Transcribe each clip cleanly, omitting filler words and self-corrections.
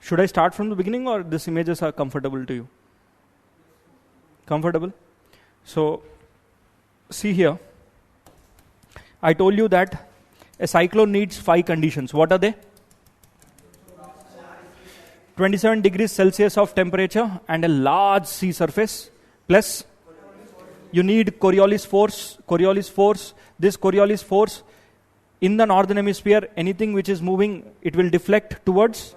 Should I start from the beginning, or these images are comfortable to you? Comfortable? So, see here. I told you that a cyclone needs 5 conditions. What are they? 27 degrees Celsius of temperature and a large sea surface, plus you need Coriolis force. Coriolis force. This Coriolis force in the northern hemisphere, anything which is moving, it will deflect towards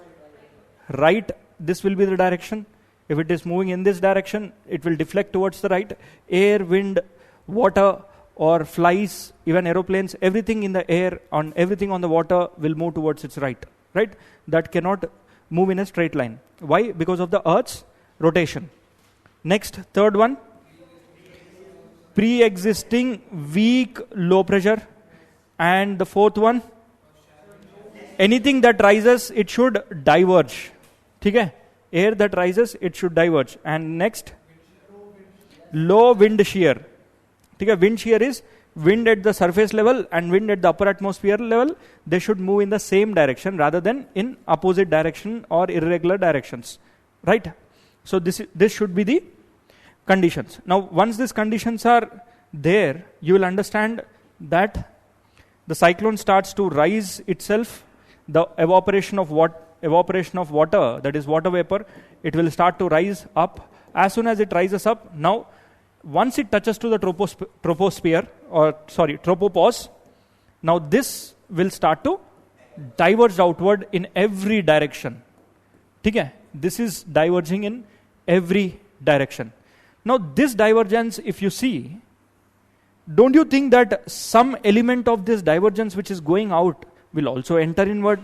right. This will be the direction. If it is moving in this direction, it will deflect towards the right. Air, wind, water, or flies, even aeroplanes, everything in the air, on everything on the water will move towards its right. Right? That cannot move in a straight line. Why? Because of the Earth's rotation. Next, third one, pre-existing weak low pressure. And the fourth one, anything that rises, it should diverge. Okay? Air that rises, it should diverge. And next, low wind shear. Okay? Wind shear is wind at the surface level and wind at the upper atmosphere level. They should move in the same direction rather than in opposite direction or irregular directions. Right? So this should be the conditions. Now, once these conditions are there, you will understand that the cyclone starts to rise itself. The evaporation of water, that is water vapor, it will start to rise up. As soon as it rises up, now once it touches to the tropopause, now this will start to diverge outward in every direction. Okay? This is diverging in every direction. Now this divergence, if you see, don't you think that some element of this divergence which is going out will also enter inward?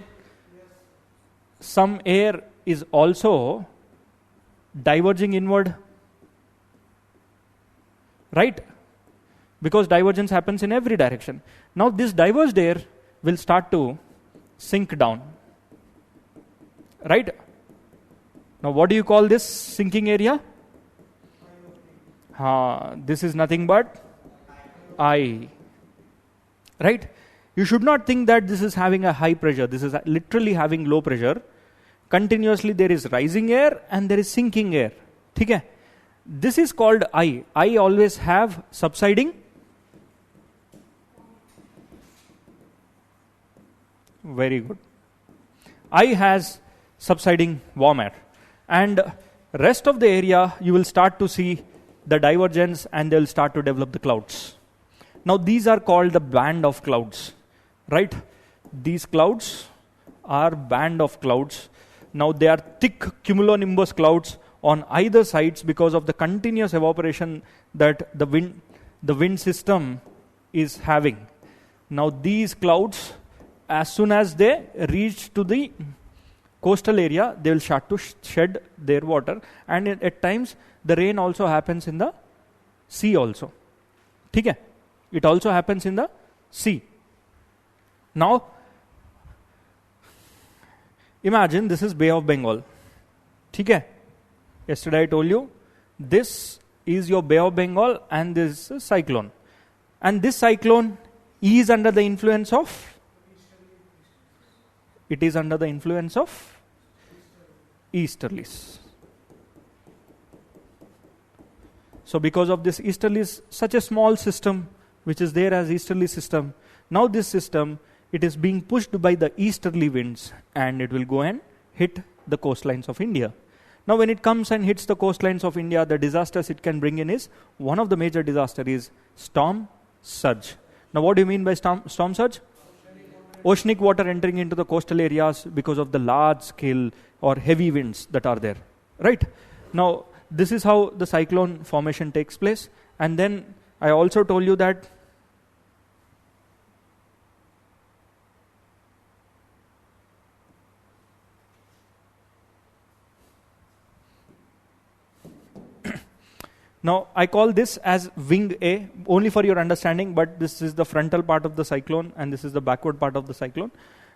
Some air is also diverging inward. Right? Because divergence happens in every direction. Now this diverged air will start to sink down. Right? Now what do you call this sinking area? This is nothing but I. Right? You should not think that this is having a high pressure. This is literally having low pressure. Continuously there is rising air and there is sinking air. Okay? This is called I. I always have subsiding. Very good. I has subsiding warm air. And rest of the area, you will start to see the divergence and they will start to develop the clouds. Now these are called the band of clouds. Right? These clouds are band of clouds. Now they are thick cumulonimbus clouds on either sides because of the continuous evaporation that the wind system is having. Now these clouds, as soon as they reach to the coastal area, they will start to shed their water, and at times the rain also happens in the sea also. Okay? It also happens in the sea. Now imagine this is Bay of Bengal. Okay? Yesterday I told you, this is your Bay of Bengal and this is cyclone. And this cyclone is under the influence of? It is under the influence of easterlies. So because of this easterlies, such a small system which is there as easterly system, now this system, it is being pushed by the easterly winds and it will go and hit the coastlines of India. Now when it comes and hits the coastlines of India, the disasters it can bring in is, one of the major disasters is storm surge. Now what do you mean by storm surge? Oceanic water entering into the coastal areas because of the large scale or heavy winds that are there. Right? Now this is how the cyclone formation takes place. And then I also told you that now I call this as wing A, only for your understanding, but this is the frontal part of the cyclone and this is the backward part of the cyclone.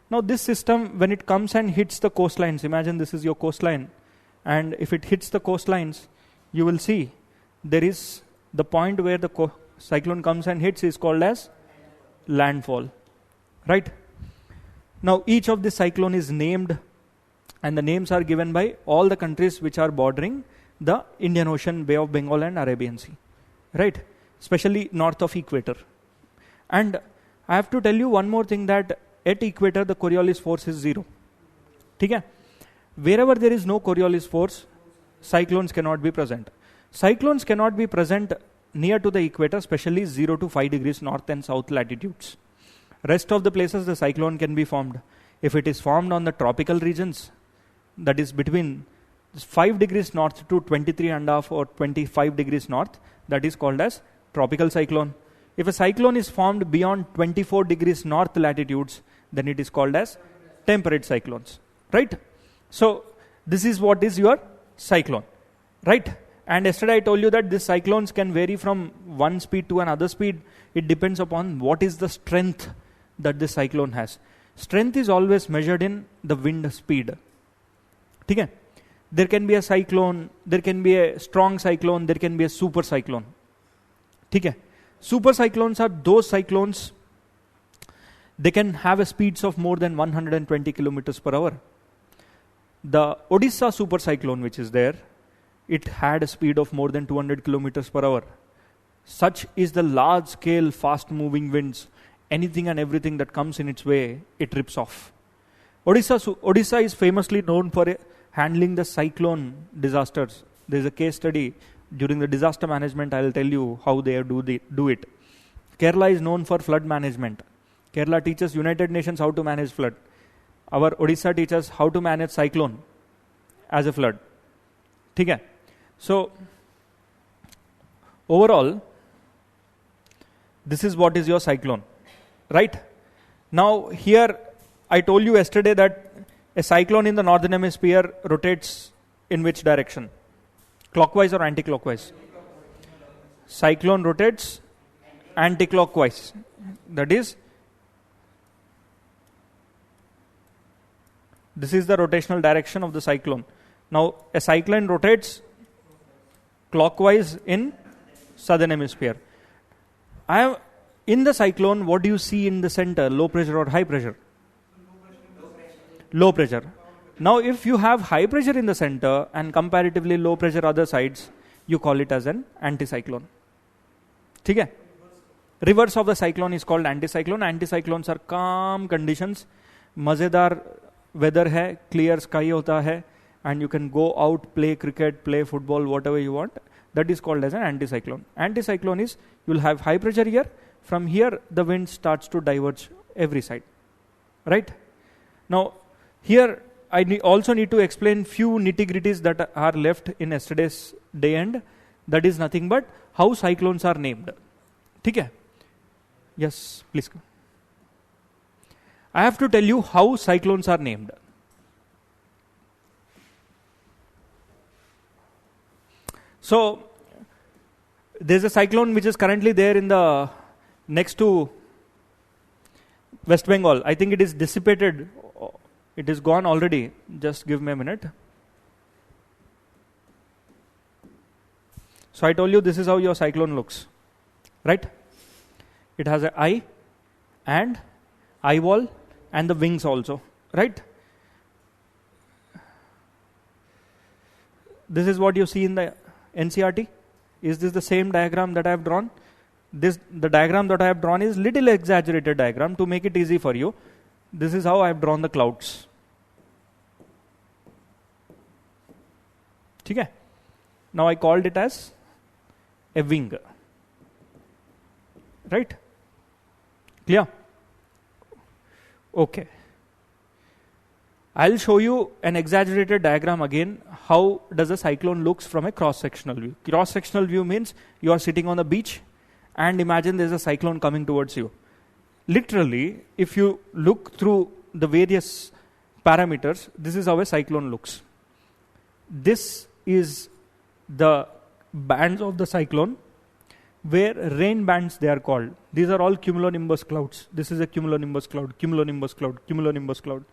Now this system, when it comes and hits the coastlines, imagine this is your coastline, and if it hits the coastlines, you will see there is the point where the cyclone comes and hits is called as landfall. Right? Now each of the cyclone is named And the names are given by all the countries which are bordering the Indian Ocean, Bay of Bengal and Arabian Sea, right? Especially north of equator. And I have to tell you one more thing, that at equator the Coriolis force is 0. Okay? Wherever there is no Coriolis force, cyclones cannot be present. Cyclones cannot be present near to the equator, especially 0 to 5 degrees north and south latitudes. Rest of the places the cyclone can be formed. If it is formed on the tropical regions, that is between 5 degrees north to 23.5 or 25 degrees north, that is called as tropical cyclone. If a cyclone is formed beyond 24 degrees north latitudes, then it is called as temperate cyclones, right? So this is what is your cyclone, right? And yesterday I told you that these cyclones can vary from one speed to another speed. It depends upon what is the strength that the cyclone has. Strength is always measured in the wind speed. Okay? There can be a cyclone, there can be a strong cyclone, there can be a super cyclone. Okay? Super cyclones are those cyclones, they can have a speeds of more than 120 kilometers per hour. The Odisha super cyclone which is there, it had a speed of more than 200 kilometers per hour. Such is the large scale fast moving winds. Anything and everything that comes in its way, it rips off. Odisha is famously known for handling the cyclone disasters. There is a case study during the disaster management. I will tell you how they do it. Kerala is known for flood management. Kerala teaches United Nations how to manage flood. Our Odisha teaches how to manage cyclone as a flood. Okay? So, overall, this is what is your cyclone. Right? Now, here, I told you yesterday that a cyclone in the northern hemisphere rotates in which direction? Clockwise or anti-clockwise? Cyclone rotates anti-clockwise. That is, this is the rotational direction of the cyclone. Now, a cyclone rotates clockwise in southern hemisphere. In the cyclone, what do you see in the center? Low pressure or high pressure? Low pressure. Now, if you have high pressure in the center and comparatively low pressure other sides, you call it as an anticyclone. Okay? Reverse of the cyclone is called anticyclone. Anticyclones are calm conditions. Mazedar weather hai, clear sky hota hai, and you can go out, play cricket, play football, whatever you want. That is called as an anticyclone. Anticyclone is, you will have high pressure here. From here, the wind starts to diverge every side. Right? Now, here, I also need to explain few nitty-gritties that are left in yesterday's day end. That is nothing but how cyclones are named. Okay? Yes, please. I have to tell you how cyclones are named. So, there's a cyclone which is currently there in the next to West Bengal. I think it is dissipated. It is gone already. Just give me a minute. So I told you this is how your cyclone looks. Right? It has an eye and eyeball and the wings also. Right? This is what you see in the NCRT. Is this the same diagram that I have drawn? The diagram that I have drawn is little exaggerated diagram to make it easy for you. This is how I have drawn the clouds. Okay? Now I called it as a wing. Right? Clear? Okay. I'll show you an exaggerated diagram again. How does a cyclone looks from a cross-sectional view? Cross-sectional view means you are sitting on the beach and imagine there's a cyclone coming towards you. Literally, if you look through the various parameters, this is how a cyclone looks. This is the bands of the cyclone, where rain bands they are called. These are all cumulonimbus clouds. This is a cumulonimbus cloud, cumulonimbus cloud, cumulonimbus cloud.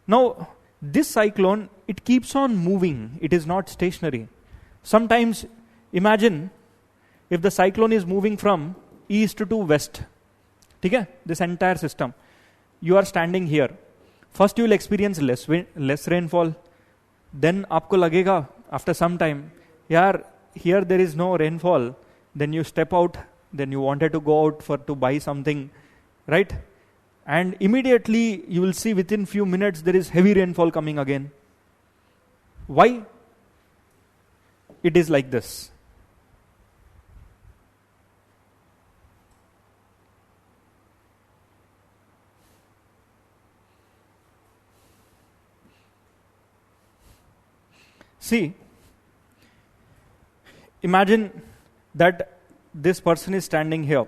Now, this cyclone, it keeps on moving. It is not stationary. Sometimes, imagine if the cyclone is moving from east to west. Okay? This entire system. You are standing here. First you will experience less rainfall. Then आपको लगेगा after some time, यार here there is no rainfall. Then you step out. Then you wanted to go out to buy something, right? And immediately you will see within few minutes there is heavy rainfall coming again. Why? It is like this. See, imagine that this person is standing here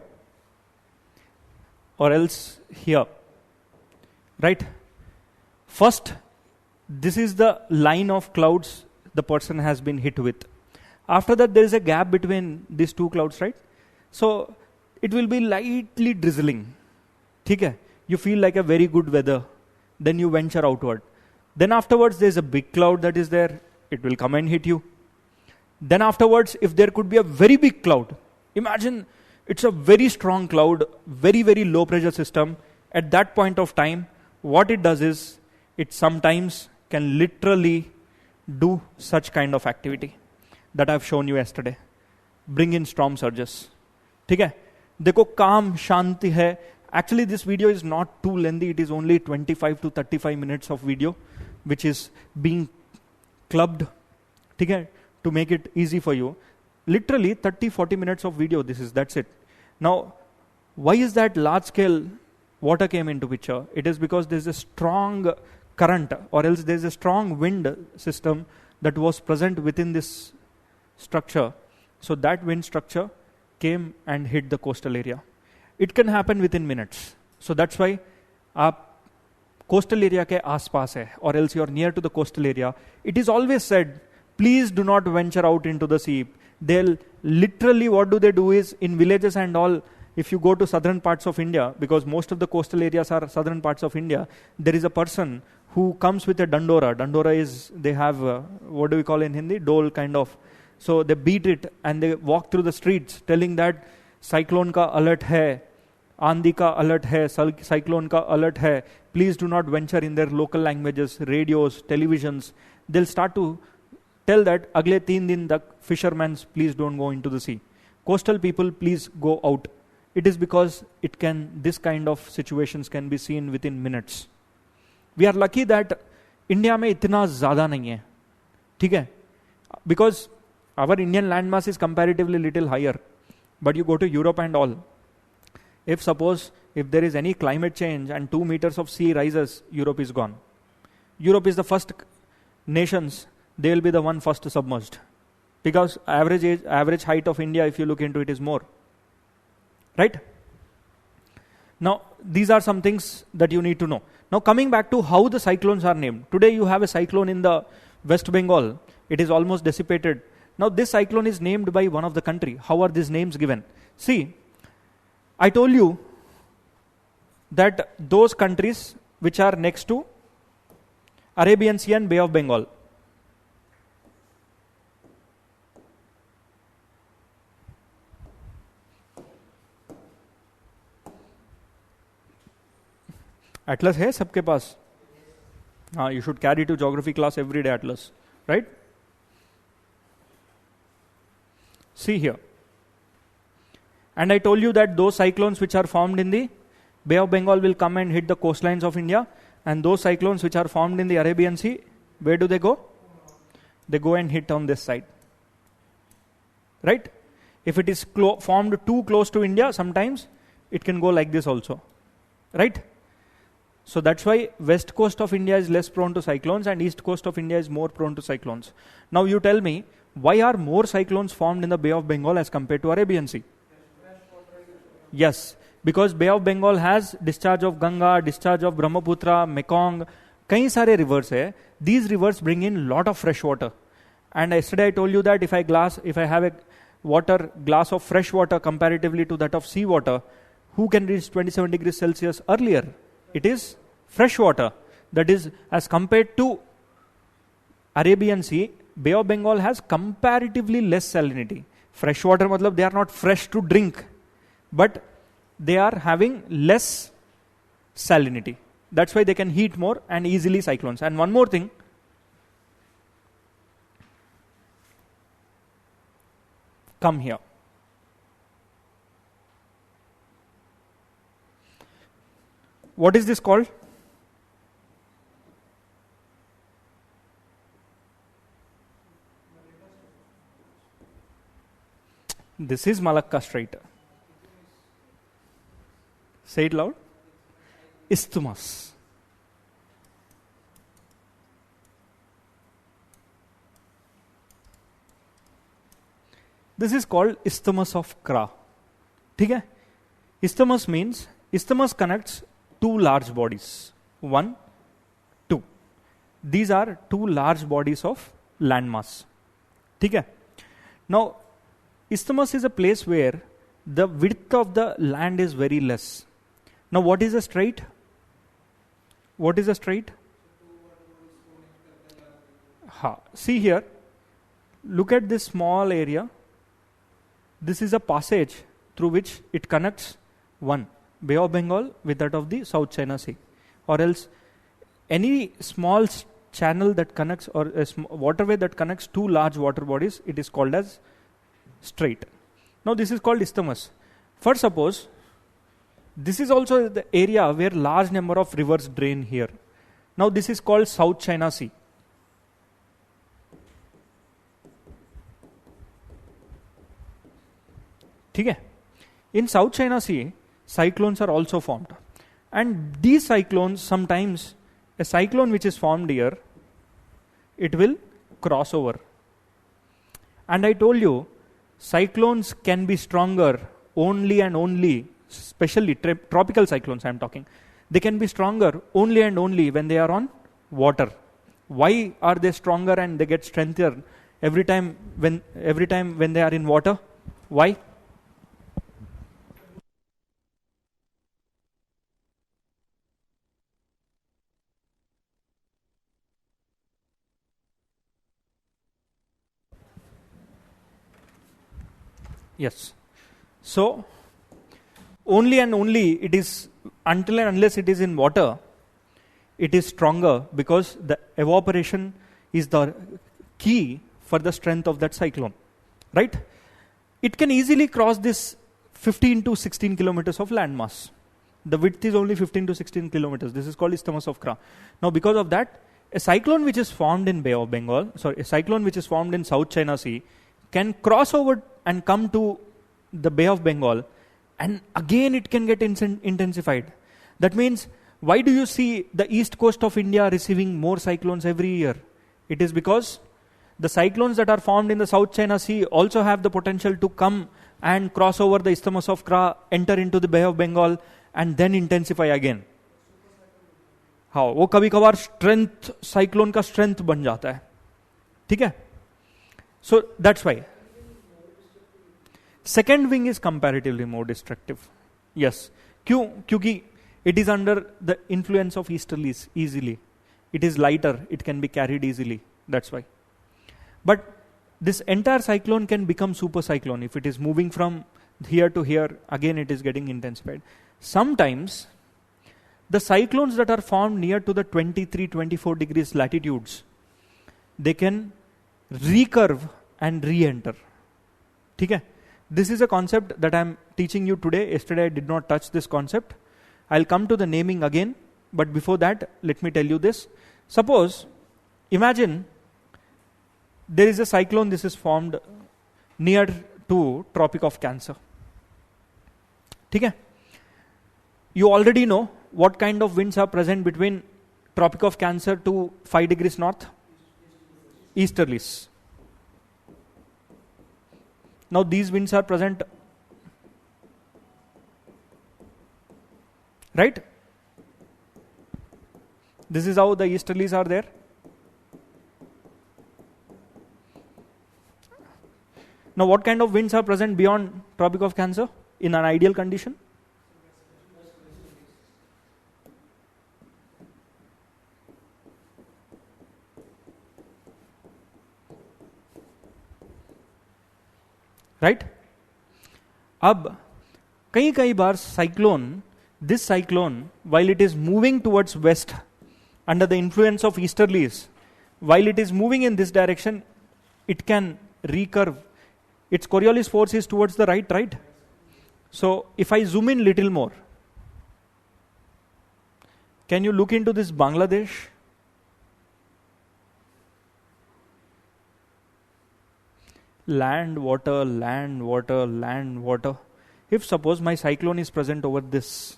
or else here, right? First, this is the line of clouds the person has been hit with. After that, there is a gap between these two clouds, right? So, it will be lightly drizzling. Okay? You feel like a very good weather. Then you venture outward. Then afterwards, there is a big cloud that is there. It will come and hit you. Then afterwards, if there could be a very big cloud, imagine it's a very strong cloud, very, very low pressure system. At that point of time, what it does is, it sometimes can literally do such kind of activity that I've shown you yesterday. Bring in storm surges. ठीक है? देखो calm, शांति है. Actually, this video is not too lengthy. It is only 25 to 35 minutes of video, which is being clubbed. ठीक है? To make it easy for you. Literally 30-40 minutes of video. That's it. Now, why is that large scale water came into picture? It is because there is a strong current, or else there is a strong wind system that was present within this structure. So that wind structure came and hit the coastal area. It can happen within minutes. So that's why आप coastal area के आसपास है, or else you are near to the coastal area. It is always said, please do not venture out into the sea. They'll literally, what do they do is, in villages and all, if you go to southern parts of India, because most of the coastal areas are southern parts of India, there is a person who comes with a dandora. Dandora is, they have, what do we call in Hindi? Dole kind of. So they beat it and they walk through the streets telling that cyclone ka alert hai, आंधी का alert है, cyclone का alert है, please do not venture in their local languages, radios, televisions. They start to tell that अगले 3 दिन तक fishermans please don't go into the sea, coastal people please go out. It is because it can, this kind of situations can be seen within minutes. We are lucky that India में इतना ज़्यादा नहीं है, ठीक है? Because our Indian landmass is comparatively little higher. But you go to Europe and all. If suppose, if there is any climate change and 2 meters of sea rises, Europe is gone. Europe is the first nations, they will be the one first submerged. Because average height of India, if you look into it, is more. Right? Now, these are some things that you need to know. Now, coming back to how the cyclones are named. Today, you have a cyclone in the West Bengal. It is almost dissipated. Now, this cyclone is named by one of the country. How are these names given? See, I told you that those countries which are next to Arabian Sea and Bay of Bengal. Atlas है सबके पास? हाँ, you should carry to geography class every day atlas, right? See here. And I told you that those cyclones which are formed in the Bay of Bengal will come and hit the coastlines of India, and those cyclones which are formed in the Arabian Sea, where do they go? They go and hit on this side. Right? If it is formed too close to India, sometimes it can go like this also. Right? So that's why west coast of India is less prone to cyclones and east coast of India is more prone to cyclones. Now you tell me, why are more cyclones formed in the Bay of Bengal as compared to Arabian Sea? Yes, because Bay of Bengal has discharge of Ganga, discharge of Brahmaputra, Mekong, कई सारे rivers है. These rivers bring in lot of fresh water. And yesterday I told you that if I have a glass of fresh water comparatively to that of sea water, who can reach 27 degrees Celsius earlier? It is fresh water. That is, as compared to Arabian Sea, Bay of Bengal has comparatively less salinity. Fresh water matlab they are not fresh to drink, but they are having less salinity. That's why they can heat more and easily cyclones. And one more thing, come here. What is this called? This is Malacca Strait. Say it loud. Isthmus. This is called Isthmus of Kra. Okay? Isthmus means, isthmus connects two large bodies. 1, 2. These are two large bodies of landmass. Okay? Now, isthmus is a place where the width of the land is very less. Now, what is a strait? What is a strait? See here, look at this small area. This is a passage through which it connects one, Bay of Bengal with that of the South China Sea. Or else, any small channel that connects, or a waterway that connects two large water bodies, it is called as strait. Now, this is called isthmus. First, suppose this is also the area where large number of rivers drain here. Now, this is called South China Sea. Okay? In South China Sea, cyclones are also formed. And these cyclones, sometimes a cyclone which is formed here, it will cross over. And I told you, cyclones can be stronger only and only, especially tropical cyclones I am talking, they can be stronger only and only when they are on water. Why are they stronger and they get strengthier every time when they are in water? Why? Yes. So, only and only it is, until and unless it is in water, it is stronger, because the evaporation is the key for the strength of that cyclone. Right? It can easily cross this 15 to 16 kilometers of landmass. The width is only 15 to 16 kilometers. This is called Isthmus of Kra. Now, because of that, a cyclone which is formed in Bay of Bengal, a cyclone which is formed in South China Sea, can cross over and come to the Bay of Bengal, and again it can get intensified. That means, why do you see the east coast of India receiving more cyclones every year? It is because the cyclones that are formed in the South China Sea also have the potential to come and cross over the Isthmus of Kra, enter into the Bay of Bengal, and then intensify again. हाँ, वो कभी कभार strength, cyclone का strength बन जाता है. ठीक है? So that's why. Second wing is comparatively more destructive. Yes. क्यों? क्योंकि it is under the influence of easterlies easily. It is lighter. It can be carried easily. That's why. But this entire cyclone can become super cyclone. If it is moving from here to here, again it is getting intensified. Sometimes the cyclones that are formed near to the 23-24 degrees latitudes, they can recurve and re-enter. Okay? This is a concept that I am teaching you today. Yesterday I did not touch this concept. I'll come to the naming again, but before that, let me tell you this. Suppose, imagine there is a cyclone, this is formed near to Tropic of Cancer. Okay? You already know what kind of winds are present between Tropic of Cancer to 5 degrees north? Easterlies. Now these winds are present, right? This is how the easterlies are there. Now what kind of winds are present beyond Tropic of Cancer in an ideal condition? Right? अब कई बार cyclone this cyclone, while it is moving towards west under the influence of easterlies, while it is moving in this direction, it can recurve. Its Coriolis force is towards the right, right? So if I zoom in little more, can you look into this Bangladesh? Land, water, land, water, land, water. If suppose my cyclone is present over this,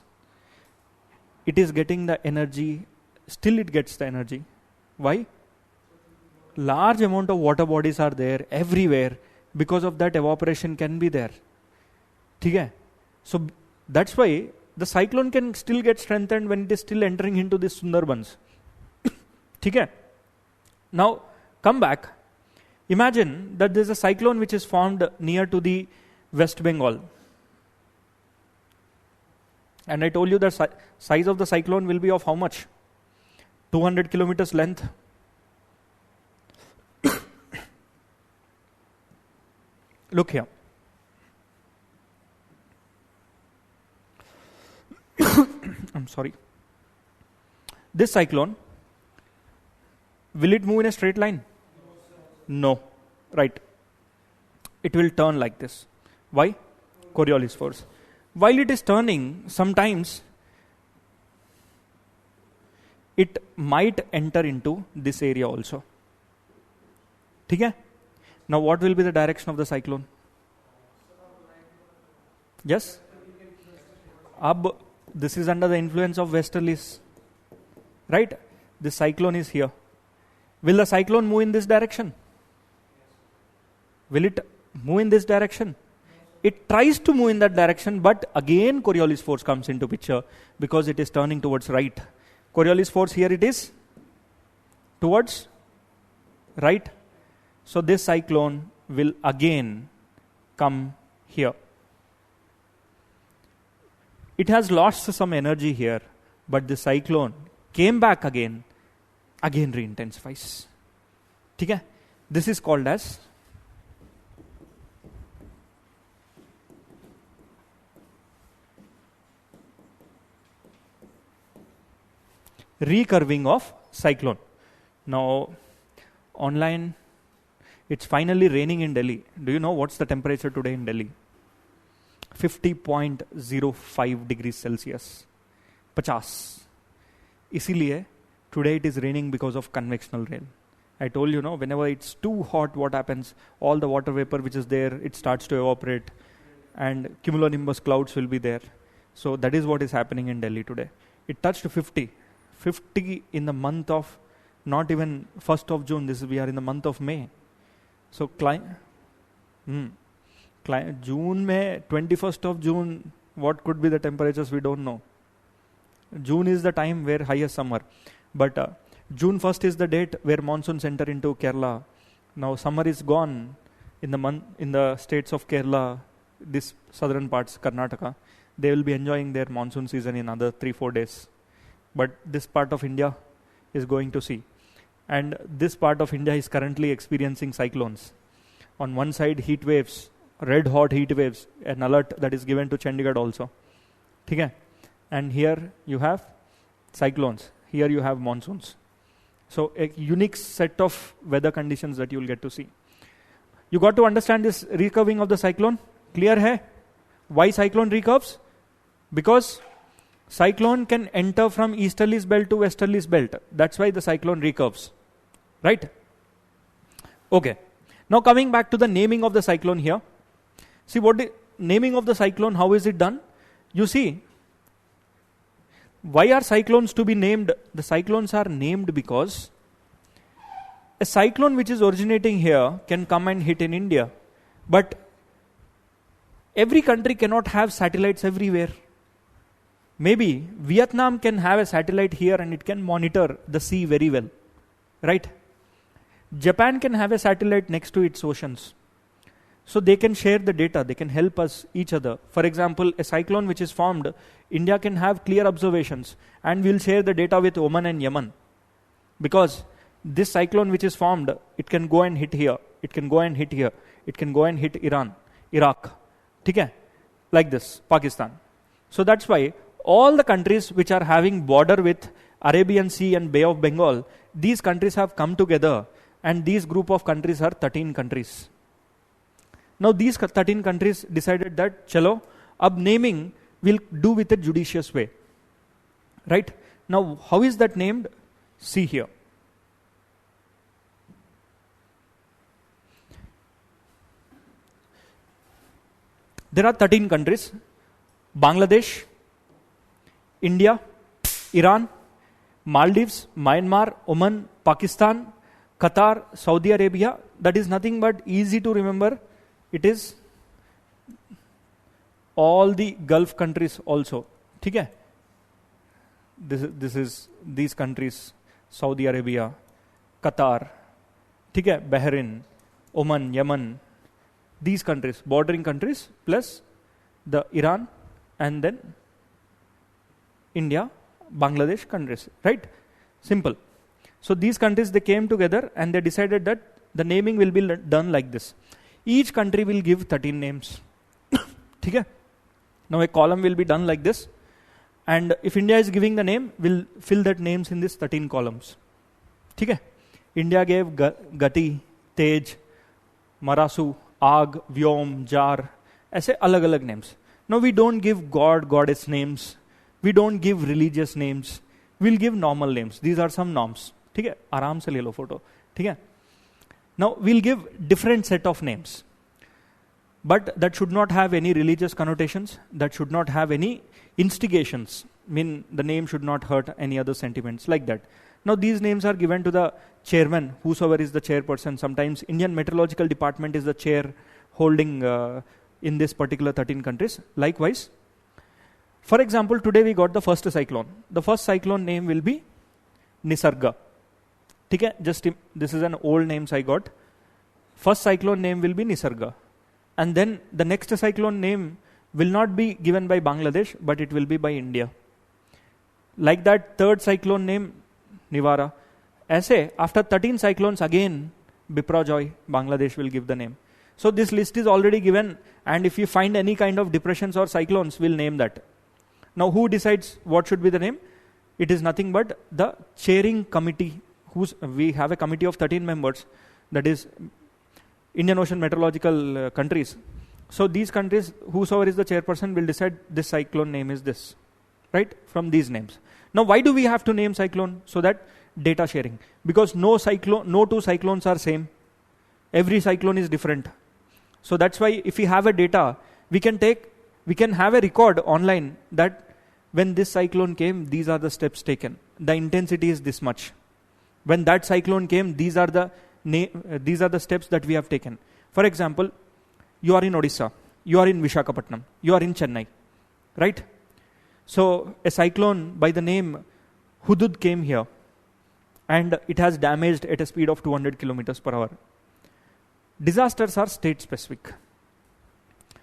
it is getting the energy, still it gets the energy. Why? Large amount of water bodies are there everywhere. Because of that, evaporation can be there. Okay? So that's why the cyclone can still get strengthened when it is still entering into this Sundarbans. Okay? Now, come back. Imagine that there is a cyclone which is formed near to the West Bengal. And I told you the size of the cyclone will be of how much? 200 kilometers length. Look here. I'm sorry. This cyclone, will it move in a straight line? No. Right. It will turn like this. Why? Coriolis force. While it is turning, sometimes it might enter into this area also. Okay? Now what will be the direction of the cyclone? Yes? This is under the influence of westerlies. Right? This cyclone is here. Will the cyclone move in this direction? Will it move in this direction? It tries to move in that direction, but again Coriolis force comes into picture because it is turning towards right. Coriolis force here it is towards right. So this cyclone will again come here. It has lost some energy here, but the cyclone came back again re-intensifies. Okay? This is called as recurving of cyclone. Now, online, it's finally raining in Delhi. Do you know what's the temperature today in Delhi? 50.05 degrees Celsius. 50. इसीलिए today it is raining because of convectional rain. I told you, whenever it's too hot, what happens? All the water vapor which is there, it starts to evaporate, and cumulonimbus clouds will be there. So that is what is happening in Delhi today. It touched 50 in the month of, not even 1st of June, we are in the month of May. So June May, 21st of June, what could be the temperatures, we don't know. June is the time where highest summer. But June 1st is the date where monsoons enter into Kerala. Now summer is gone in the states of Kerala, this southern parts, Karnataka. They will be enjoying their monsoon season in another 3-4 days. But this part of India is going to see. And this part of India is currently experiencing cyclones. On one side, heat waves, red hot heat waves, an alert that is given to Chandigarh also. Okay? And here you have cyclones. Here you have monsoons. So a unique set of weather conditions that you will get to see. You got to understand this recurving of the cyclone? Clear hai? Why cyclone recurves? Because cyclone can enter from easterlies belt to westerlies belt. That's why the cyclone recurves. Right? Okay. Now coming back to the naming of the cyclone here. See what the naming of the cyclone, how is it done? You see, why are cyclones to be named? The cyclones are named because a cyclone which is originating here can come and hit in India. But every country cannot have satellites everywhere. Maybe Vietnam can have a satellite here and it can monitor the sea very well. Right? Japan can have a satellite next to its oceans. So they can share the data, they can help us each other. For example, a cyclone which is formed, India can have clear observations and we'll share the data with Oman and Yemen. Because this cyclone which is formed, it can go and hit here, it can go and hit here, it can go and hit Iran, Iraq. Okay? Like this, Pakistan. So that's why all the countries which are having border with Arabian Sea and Bay of Bengal, these countries have come together, and these group of countries are 13 countries. Now these 13 countries decided that, chalo, ab naming we'll do with a judicious way. Right? Now how is that named? See here. There are 13 countries: Bangladesh, India, Iran, Maldives, Myanmar, Oman, Pakistan, Qatar, Saudi Arabia. That is nothing but easy to remember. It is all the Gulf countries also. Okay? This is these countries: Saudi Arabia, Qatar, okay? Bahrain, Oman, Yemen. These countries, bordering countries, plus the Iran, and then India, Bangladesh countries, right? Simple. So these countries, they came together and they decided that the naming will be done like this. Each country will give 13 names. Okay? Now a column will be done like this, and if India is giving the name, we'll fill that names in this 13 columns. Okay? India gave Gati, Tej, Marasu, Aag, Vyom, Jar, ऐसे अलग अलग names. Now we don't give god, goddess names. We don't give religious names. We'll give normal names. These are some norms. ठीक है? आराम से ले लो photo. ठीक है? Now we'll give different set of names. But that should not have any religious connotations. That should not have any instigations. I mean, the name should not hurt any other sentiments like that. Now these names are given to the chairman, whosoever is the chairperson. Sometimes Indian Meteorological Department is the chair holding in this particular 13 countries. Likewise, for example, today we got the first cyclone. The first cyclone name will be Nisarga. Okay? Just this is an old names I got. First cyclone name will be Nisarga. And then the next cyclone name will not be given by Bangladesh, but it will be by India. Like that, third cyclone name, Nivara. ऐसे, after 13 cyclones again, Biprajoy, Bangladesh will give the name. So this list is already given, and if you find any kind of depressions or cyclones, we'll name that. Now who decides what should be the name? It is nothing but the chairing committee. We have a committee of 13 members, that is Indian Ocean Meteorological countries. So these countries, whosoever is the chairperson, will decide this cyclone name is this, right? From these names. Now why do we have to name cyclone? So that data sharing. Because no two cyclones are same. Every cyclone is different. So that's why if we have a data, we can have a record online that when this cyclone came, these are the steps taken. The intensity is this much. When that cyclone came, these are the steps that we have taken. For example, you are in Odisha, you are in Visakhapatnam, you are in Chennai, right? So a cyclone by the name Hudud came here, and it has damaged at a speed of 200 kilometers per hour. Disasters are state specific.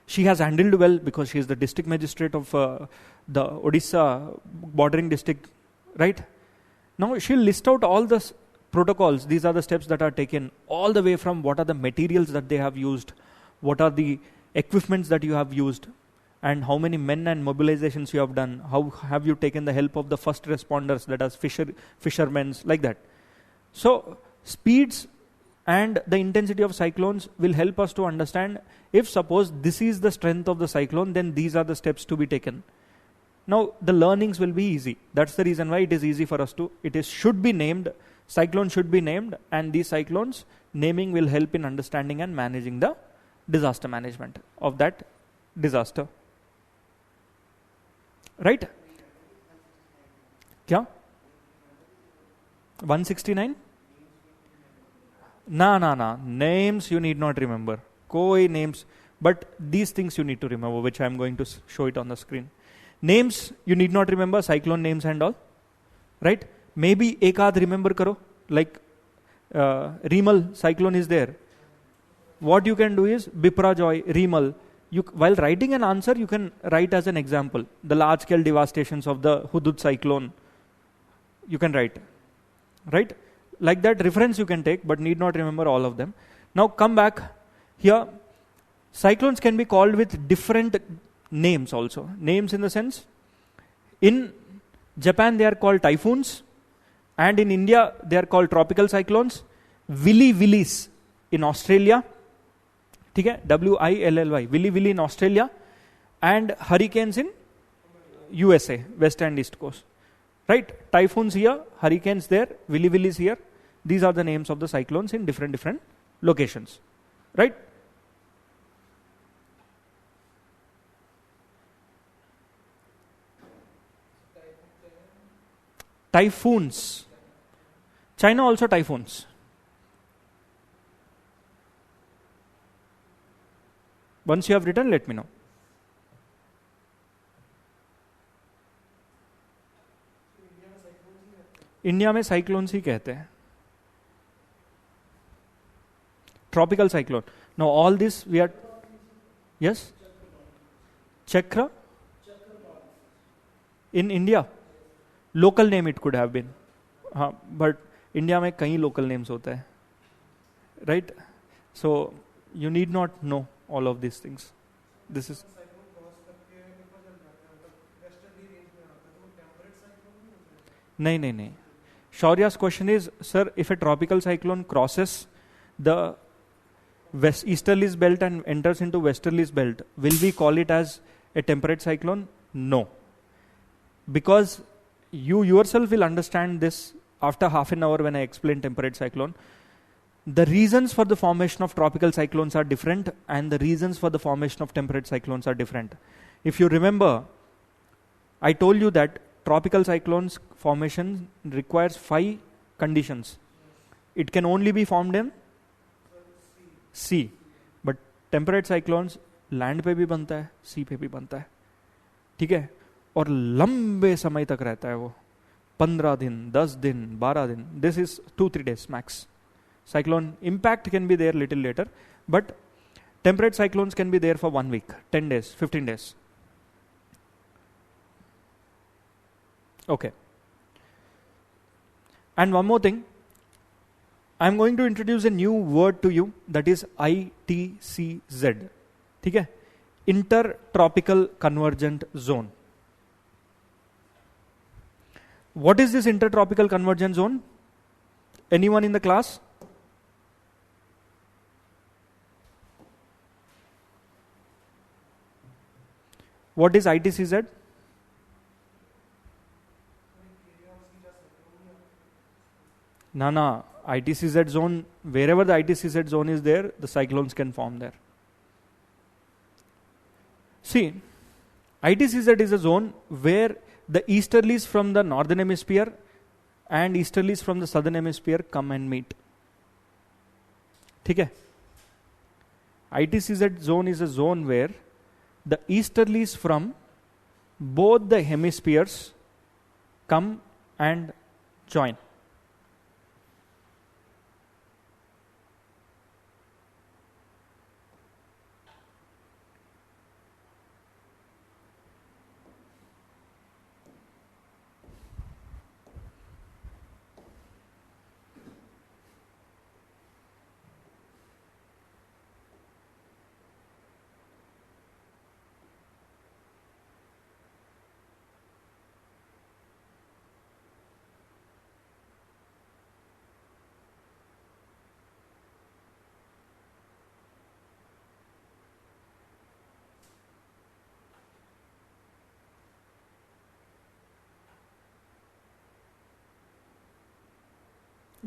She has handled well because she is the district magistrate of the Odisha bordering district, right? Now she'll list out all the protocols. These are the steps that are taken, all the way from what are the materials that they have used, what are the equipments that you have used, and how many men and mobilizations you have done, how have you taken the help of the first responders, that is fishermen, like that. So speeds and the intensity of cyclones will help us to understand, if suppose this is the strength of the cyclone, then these are the steps to be taken. Now the learnings will be easy. That's the reason why it is easy for us to, should be named, cyclone should be named, and these cyclones naming will help in understanding and managing the disaster management of that disaster. Right? Kya? 169? Nah. Names you need not remember. Koi names. But these things you need to remember, which I am going to show it on the screen. Names you need not remember, cyclone names and all. Right? Maybe ekad remember karo. Like Remal cyclone is there. What you can do is Biprajoy, Remal. While writing an answer, you can write as an example the large scale devastations of the Hudud cyclone. You can write. Right? Like that reference you can take, but need not remember all of them. Now come back here. Cyclones can be called with different names also. Names in the sense, In Japan, they are called typhoons, and in India, they are called tropical cyclones. Willy Willies in Australia, ठीक है, WILLY, Willy Willy in Australia, and hurricanes in USA, west and east coast. Right? Typhoons here, hurricanes there, Willy Willies here. These are the names of the cyclones in different locations. Right? Typhoons. China also typhoons. Once you have written, let me know. India में cyclones ही कहते हैं. Tropical cyclone. Now all this we are, yes? Chakra? In India? Local name it could have been. But India में कई local names होता है. Right? So you need not know all of these things. This is... नहीं. Shaurya's question is, sir, if a tropical cyclone crosses the easterlies belt and enters into westerlies belt, will we call it as a temperate cyclone? No. Because you yourself will understand this after half an hour when I explain temperate cyclone. The reasons for the formation of tropical cyclones are different, and the reasons for the formation of temperate cyclones are different. If you remember, I told you that tropical cyclones formation requires 5 conditions. It can only be formed in sea. But temperate cyclones land पे भी बनता है, sea पे भी बनता है. ठीक है? और लंबे समय तक रहता है वो. 15 दिन, 10 दिन, 12 दिन. This is 2-3 days max. Cyclone impact can be there little later, but temperate cyclones can be there for 1 week, 10 days, 15 days. Okay. And one more thing, I am going to introduce a new word to you, that is ITCZ. ठीक है? Intertropical Convergent Zone. What is this intertropical convergent zone? Anyone in the class? What is ITCZ? No. ITCZ zone, wherever the ITCZ zone is there, the cyclones can form there. See, ITCZ is a zone where the easterlies from the northern hemisphere and easterlies from the southern hemisphere come and meet. ठीक है? ITCZ zone is a zone where the easterlies from both the hemispheres come and join.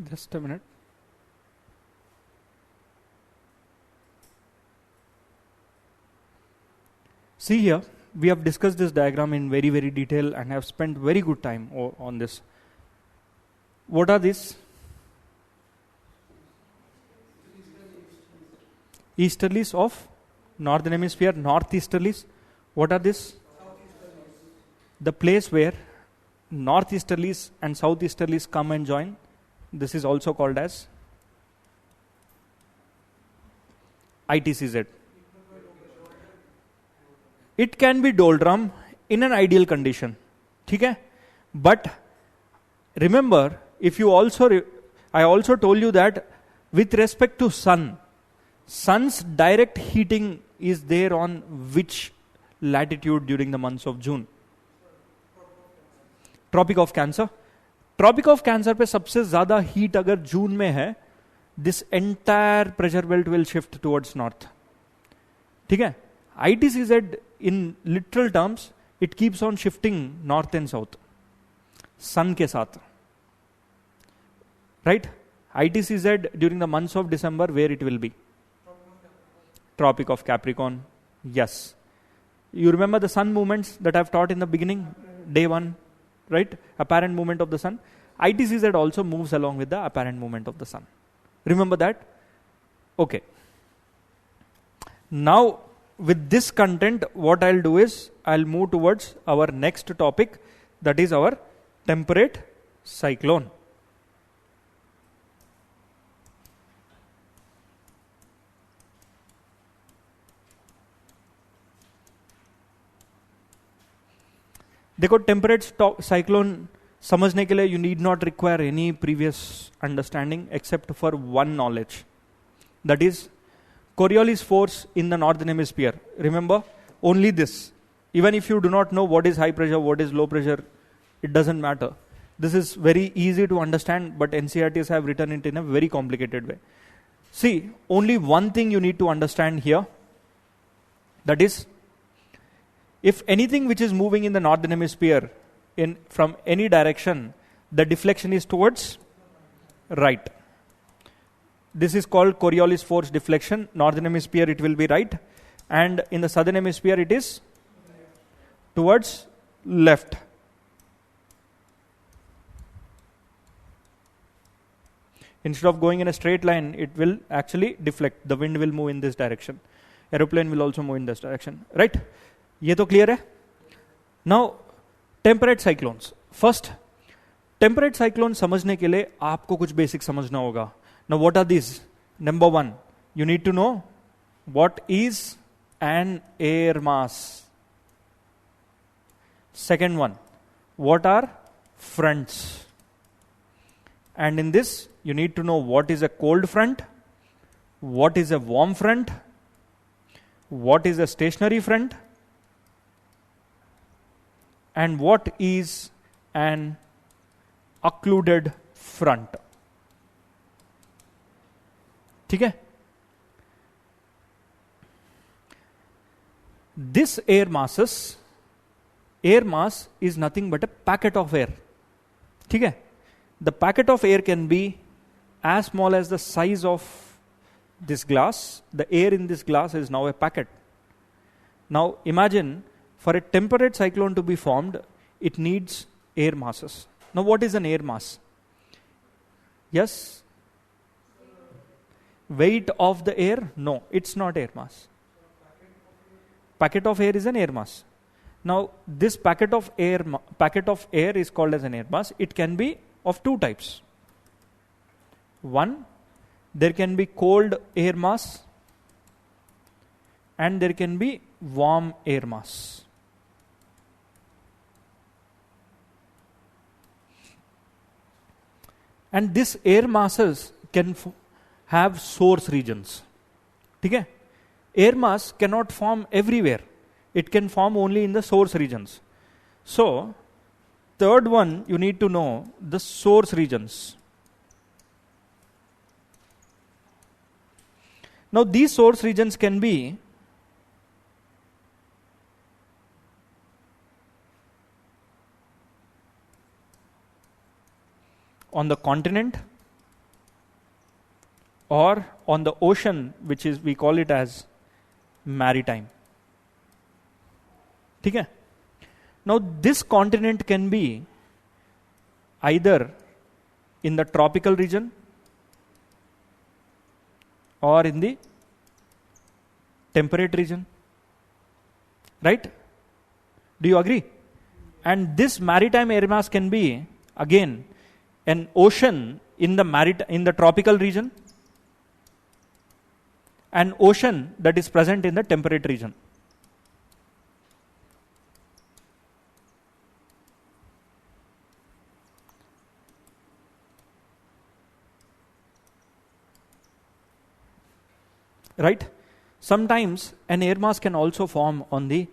Just a minute. See here, we have discussed this diagram in very, very detail and have spent very good time on this. What are these? Easterlies of northern hemisphere, northeasterlies. What are this? The place where northeasterlies and southeasterlies come and join. This is also called as ITCZ. It can be doldrum in an ideal condition. ठीक है? But remember, if you also, I also told you that with respect to sun's direct heating is there on which latitude during the months of June? Tropic of cancer. Tropic of cancer पे सबसे ज्यादा heat अगर June में है, this entire pressure belt will shift towards north. ठीक है. ITCZ in literal terms it keeps on shifting north and south sun के साथ. Right. ITCZ during the months of December, where it will be? Tropic of Capricorn. Yes. You remember the sun movements that I've taught in the beginning, day 1, right? Apparent movement of the sun. ITCZ also moves along with the apparent movement of the sun. Remember that? Okay. Now, with this content, what I'll do is, I'll move towards our next topic, that is our temperate cyclone. देखो, temperate cyclone समझने के लिए you need not require any previous understanding except for one knowledge, that is Coriolis force in the northern hemisphere. Remember only this. Even if you do not know what is high pressure, what is low pressure, it doesn't matter. This is very easy to understand, but NCERTs have written it in a very complicated way. See, only one thing you need to understand here, that is, if anything which is moving in the northern hemisphere from any direction, the deflection is towards right. This is called Coriolis force deflection. Northern hemisphere it will be right, and in the southern hemisphere it is towards left. Instead of going in a straight line, it will actually deflect. The wind will move in this direction. Aeroplane will also move in this direction. Right? ये तो clear है? Now, temperate cyclones. First, temperate cyclone समझने के लिए आपको कुछ basic समझना होगा. Now, what are these? Number one, you need to know what is an air mass. Second one, what are fronts? And in this, you need to know what is a cold front, what is a warm front, what is a stationary front, and what is an occluded front. ठीक है? This air mass is nothing but a packet of air. ठीक है? The packet of air can be as small as the size of this glass. The air in this glass is now a packet. Now imagine, for a temperate cyclone to be formed, it needs air masses. Now what is an air mass? Yes? Weight of the air? No, it's not air mass. Packet of air is an air mass. Now this packet of air is called as an air mass. It can be of two types. One, there can be cold air mass and there can be warm air mass. And these air masses can have source regions. ठीक है? Air mass cannot form everywhere. It can form only in the source regions. So, third one, you need to know the source regions. Now, these source regions can be on the continent or on the ocean, which is, we call it as maritime. ठीक है? Now, this continent can be either in the tropical region or in the temperate region. Right? Do you agree? And this maritime air mass can be, again, an ocean in the tropical region, an ocean that is present in the temperate region. Right? Sometimes an air mass can also form on the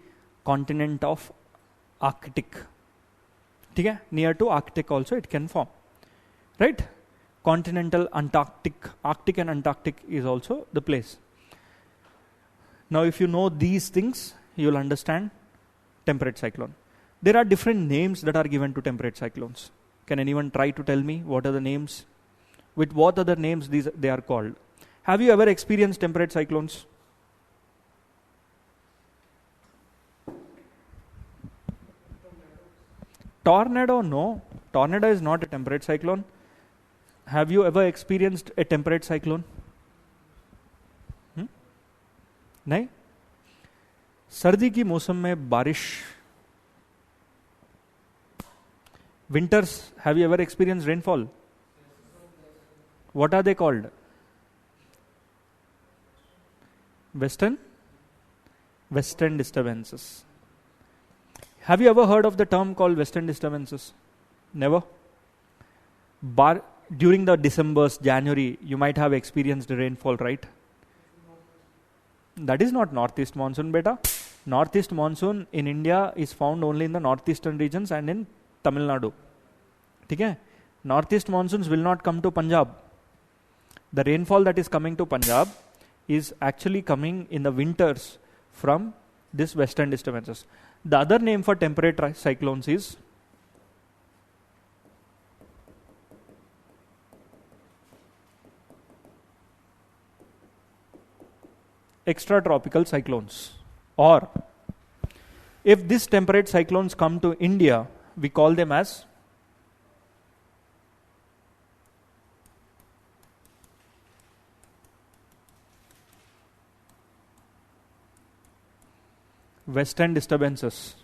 continent of Arctic. ठीक है, near to Arctic also it can form, right? Continental, Arctic and Antarctic is also the place. Now if you know these things, you will understand temperate cyclone. There are different names that are given to temperate cyclones. Can anyone try to tell me what are the names? With what other names they are called? Have you ever experienced temperate cyclones? Tornado, no. Tornado is not a temperate cyclone. Have you ever experienced a temperate cyclone? नहीं. सर्दी की मौसम में बारिश. Winters, have you ever experienced rainfall? What are they called? Western disturbances. Have you ever heard of the term called western disturbances? Never? During the December's, January, you might have experienced rainfall, right? That is not northeast monsoon, beta. Northeast monsoon in India is found only in the northeastern regions and in Tamil Nadu. Okay? Northeast monsoons will not come to Punjab. The rainfall that is coming to Punjab is actually coming in the winters from this western disturbances. The other name for temperate cyclones is extratropical cyclones. Or if these temperate cyclones come to India, we call them as western disturbances.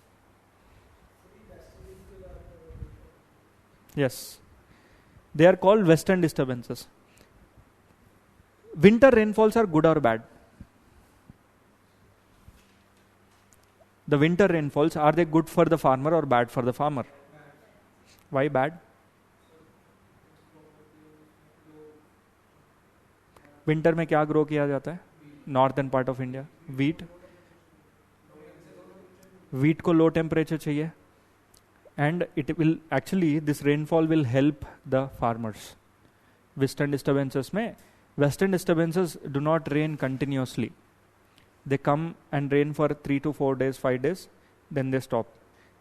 Yes, they are called western disturbances. Winter rainfalls are good or bad? The winter rainfalls, are they good for the farmer or bad for the farmer? Why bad? Winter में क्या grow किया जाता है? Northern part of India, wheat. Wheat को low temperature चाहिए, and it will actually, this rainfall will help the farmers. Western disturbances do not rain continuously. They come and rain for 3 to 4 days, 5 days, then they stop.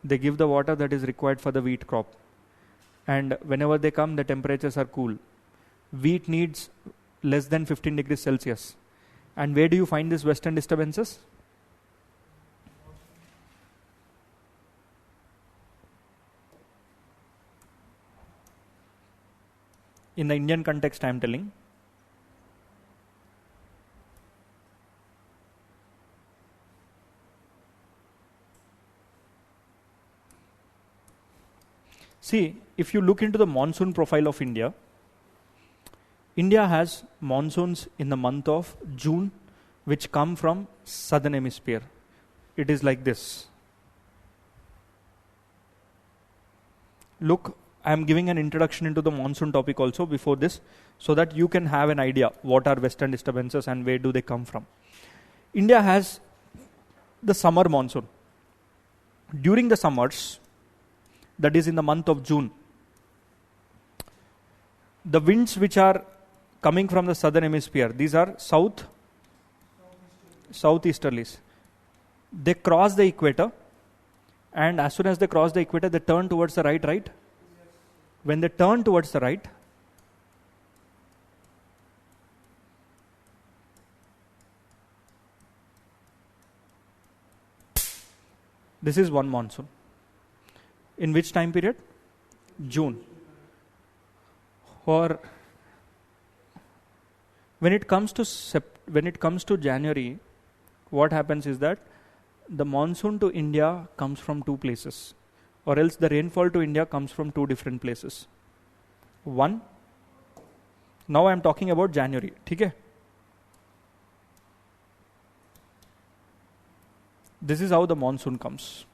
They give the water that is required for the wheat crop. And whenever they come, the temperatures are cool. Wheat needs less than 15 degrees Celsius. And where do you find these western disturbances? In the Indian context, I am telling. See, if you look into the monsoon profile of India, India has monsoons in the month of June, which come from southern hemisphere. It is like this. Look, I am giving an introduction into the monsoon topic also before this, so that you can have an idea what are western disturbances and where do they come from. India has the summer monsoon. During the summers, that is in the month of June, the winds which are coming from the southern hemisphere, these are southeasterlies. They cross the equator, and as soon as they cross the equator, they turn towards the right? When they turn towards the right, this is one monsoon. In which time period? June. Or when it comes to January, what happens is that the monsoon to India comes from two places, or else the rainfall to India comes from two different places. One, now I am talking about January, okay? This is how the monsoon comes.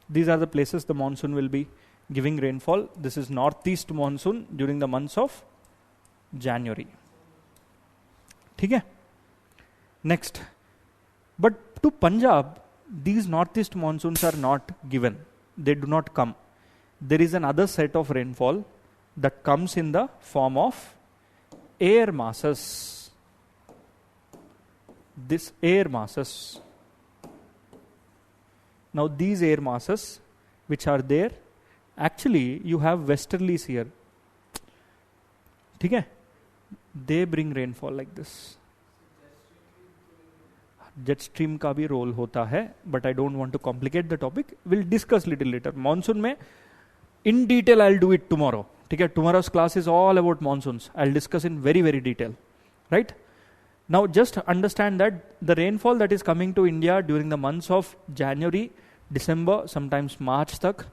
These are the places the monsoon will be giving rainfall. This is northeast monsoon during the months of January. ठीक है? Next, But to Punjab, these northeast monsoons are not given. They do not come. There is another set of rainfall that comes in the form of air masses. This air masses. Now these air masses which are there, actually you have westerlies here. Okay? They bring rainfall like this. Jet stream का भी role होता है, but I don't want to complicate the topic. We'll discuss little later. Monsoon में in detail I'll do it tomorrow. Okay? Tomorrow's class is all about monsoons. I'll discuss in very, very detail. Right? Now just understand that the rainfall that is coming to India during the months of January, December, sometimes March tak,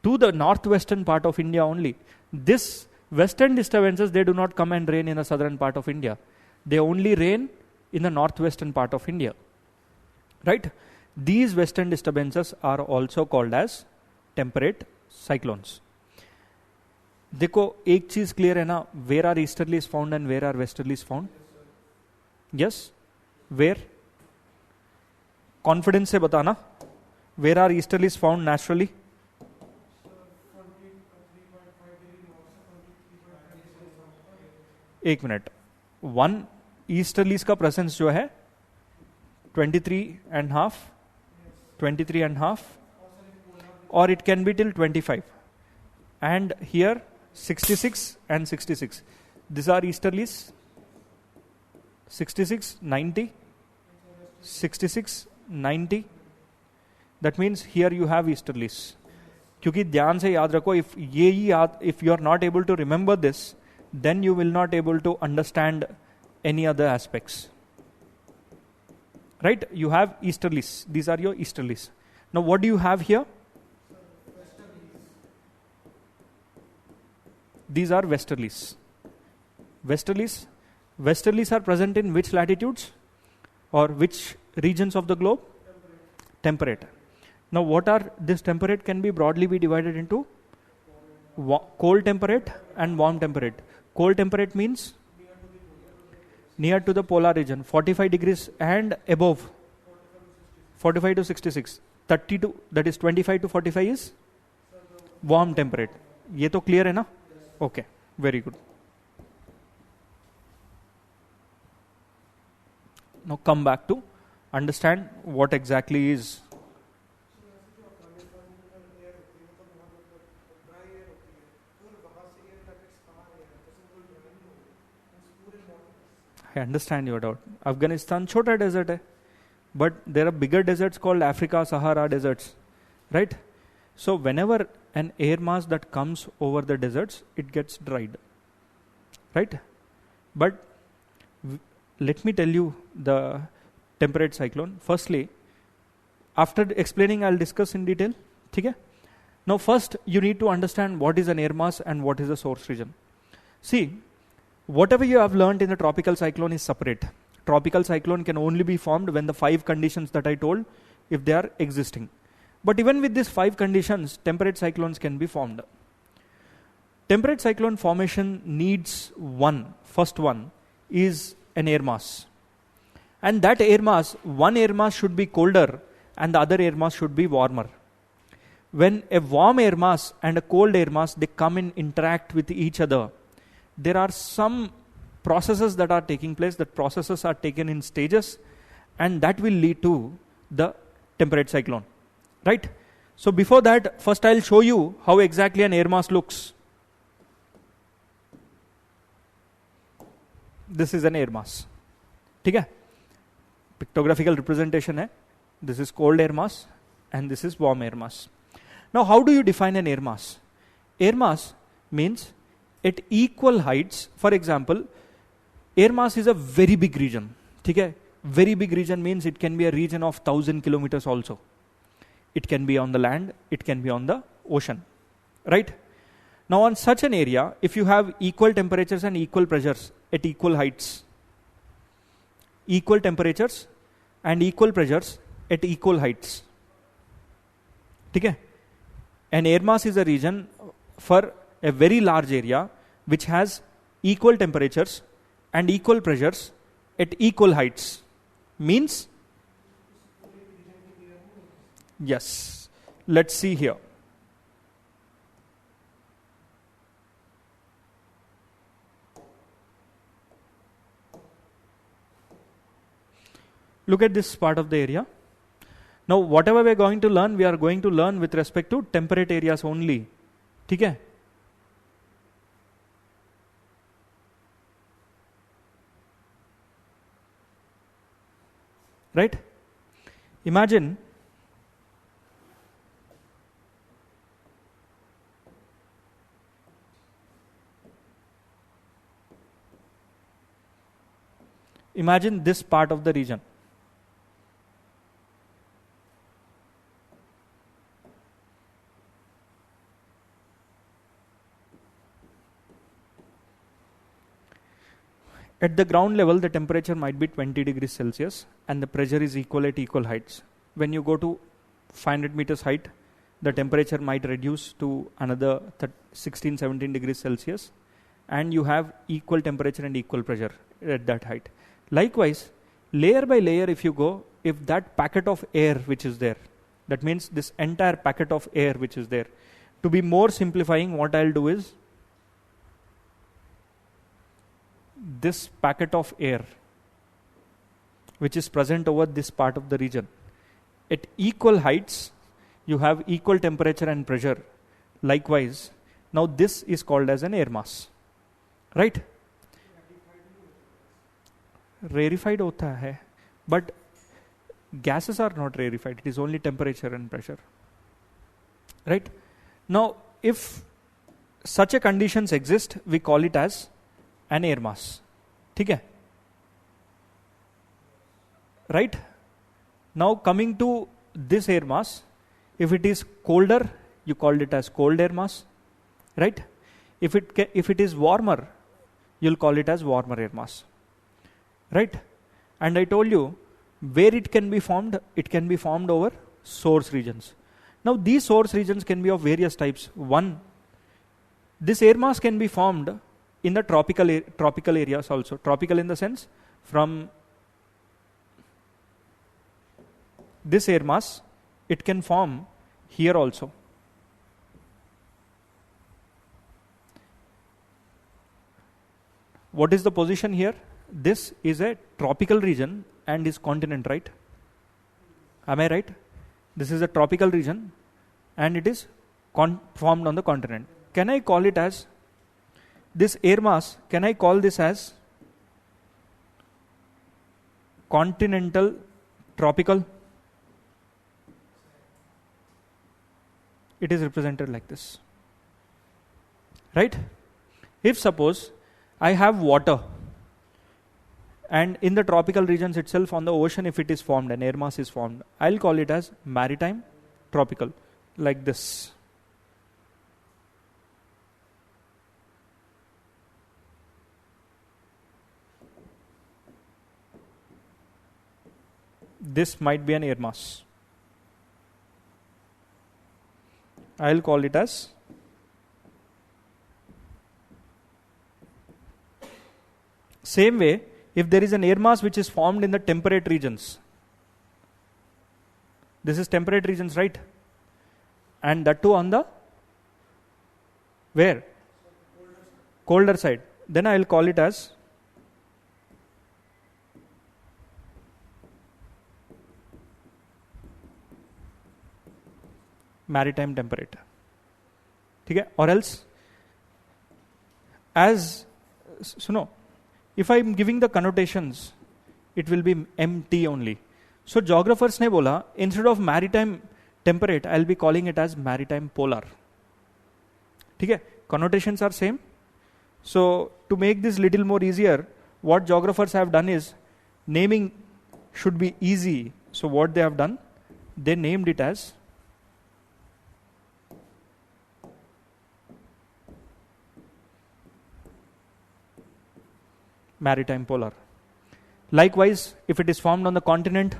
to the northwestern part of India only. This western disturbances, they do not come and rain in the southern part of India. They only rain in the northwestern part of India. Right? These western disturbances are also called as temperate cyclones. देखो एक चीज clear है ना, where are easterlies found and where are westerlies found? Yes? Where? Confidence से बताना. Where are easterlies found naturally? एक minute. One easterlies का presence जो है 23.5, 23.5, or it can be till 25. And here 66 and 66. These are easterlies. 66, 90, 66, 90. That means here you have easterlies. क्योंकि ध्यान से याद रखो, if you are not able to remember this, then you will not able to understand any other aspects. Right? You have easterlies. These are your easterlies. Now what do you have here? These are westerlies. Westerlies. Westerlies are present in which latitudes or which regions of the globe? Temperate. Now what are this temperate can be broadly be divided into cold temperate and warm temperate. Cold temperate means near to the polar region, 45 degrees and above, 45 to 66. 32, that is 25 to 45 is warm temperate. ये तो clear है ना? Okay, very good. Now come back to understand what exactly is. I understand your doubt. Afghanistan छोटा desert है, but there are bigger deserts called Africa, Sahara deserts, right? So whenever an air mass that comes over the deserts, it gets dried, right? But let me tell you the temperate cyclone. Firstly, after explaining, I'll discuss in detail. Okay? Now first, you need to understand what is an air mass and what is the source region. See, whatever you have learned in the tropical cyclone is separate. Tropical cyclone can only be formed when the 5 conditions that I told, if they are existing. But even with these 5 conditions, temperate cyclones can be formed. Temperate cyclone formation needs first one is an air mass. And that air mass, one air mass should be colder and the other air mass should be warmer. When a warm air mass and a cold air mass, they come and interact with each other, there are some processes that are taking place. That processes are taken in stages, and that will lead to the temperate cyclone. Right? So before that, first I'll show you how exactly an air mass looks. This is an air mass. ठीक है? Pictographical representation है. This is cold air mass and this is warm air mass. Now how do you define an air mass? Air mass means at equal heights. For example, air mass is a very big region. ठीक है? Very big region means it can be a region of 1,000 kilometers also. It can be on the land, it can be on the ocean. Right? Now on such an area, if you have equal temperatures and equal pressures at equal heights, equal temperatures and equal pressures at equal heights. ठीक है? An air mass is a region for a very large area which has equal temperatures and equal pressures at equal heights. Means Yes. Let's see here. Look at this part of the area. Now, whatever we are going to learn, we are going to learn with respect to temperate areas only. ठीक है? Right? Imagine this part of the region. At the ground level, the temperature might be 20 degrees Celsius and the pressure is equal at equal heights. When you go to 500 meters height, the temperature might reduce to another 16-17 degrees Celsius and you have equal temperature and equal pressure at that height. Likewise, layer by layer if you go, if that packet of air which is there, that means this entire packet of air which is there, to be more simplifying, what I'll do is, this packet of air which is present over this part of the region, at equal heights you have equal temperature and pressure. Likewise, now this is called as an air mass, right? Rarefied hota hai, but gases are not rarefied, it is only temperature and pressure, right? Now if such a conditions exist, we call it as an air mass. ठीक है? Right? Now coming to this air mass, if it is colder, you call it as cold air mass, right? If it is warmer, you'll call it as warmer air mass, right? And I told you where it can be formed over source regions. Now these source regions can be of various types. One, this air mass can be formed in the tropical areas also. Tropical in the sense, from this air mass, it can form here also. What is the position here? This is a tropical region and is continent, right? Am I right? This is a tropical region and it is formed on the continent. Can I call it as this air mass? Can I call this as continental tropical? It is represented like this, right? If suppose I have water and in the tropical regions itself on the ocean, if it is formed, an air mass is formed, I'll call it as maritime tropical, like this. This might be an air mass. I'll call it as same way. If there is an air mass which is formed in the temperate regions, this is temperate regions, right? And that too on the where? Colder side. Then I will call it as maritime temperate. ठीक है? Or else, as no, if I am giving the connotations, it will be MT only. So geographers ने बोला, instead of maritime temperate, I will be calling it as maritime polar. ठीक है? Connotations are same. So to make this little more easier, what geographers have done is, naming should be easy. So what they have done, they named it as maritime polar. Likewise, if it is formed on the continent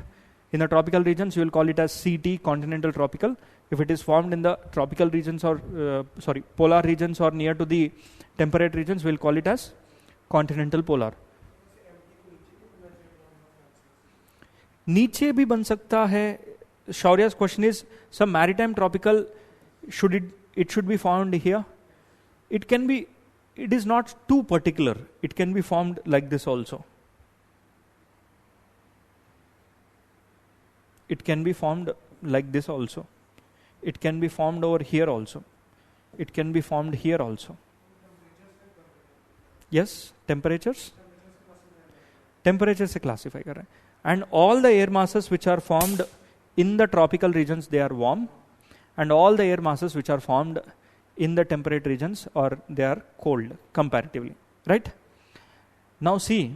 in the tropical regions, you will call it as CT, continental tropical. If it is formed in the tropical regions or polar regions or near to the temperate regions, we will call it as continental polar. नीचे भी बन सकता है. Shaurya's question is, some maritime tropical, it should be found here? It can be, it is not too particular. It can be formed like this also. It can be formed like this also. It can be formed over here also. It can be formed here also. Yes, temperatures? Temperatures se classify kar rahe hain. And all the air masses which are formed in the tropical regions, they are warm. And all the air masses which are formed in the temperate regions, or they are cold comparatively. Right? Now see,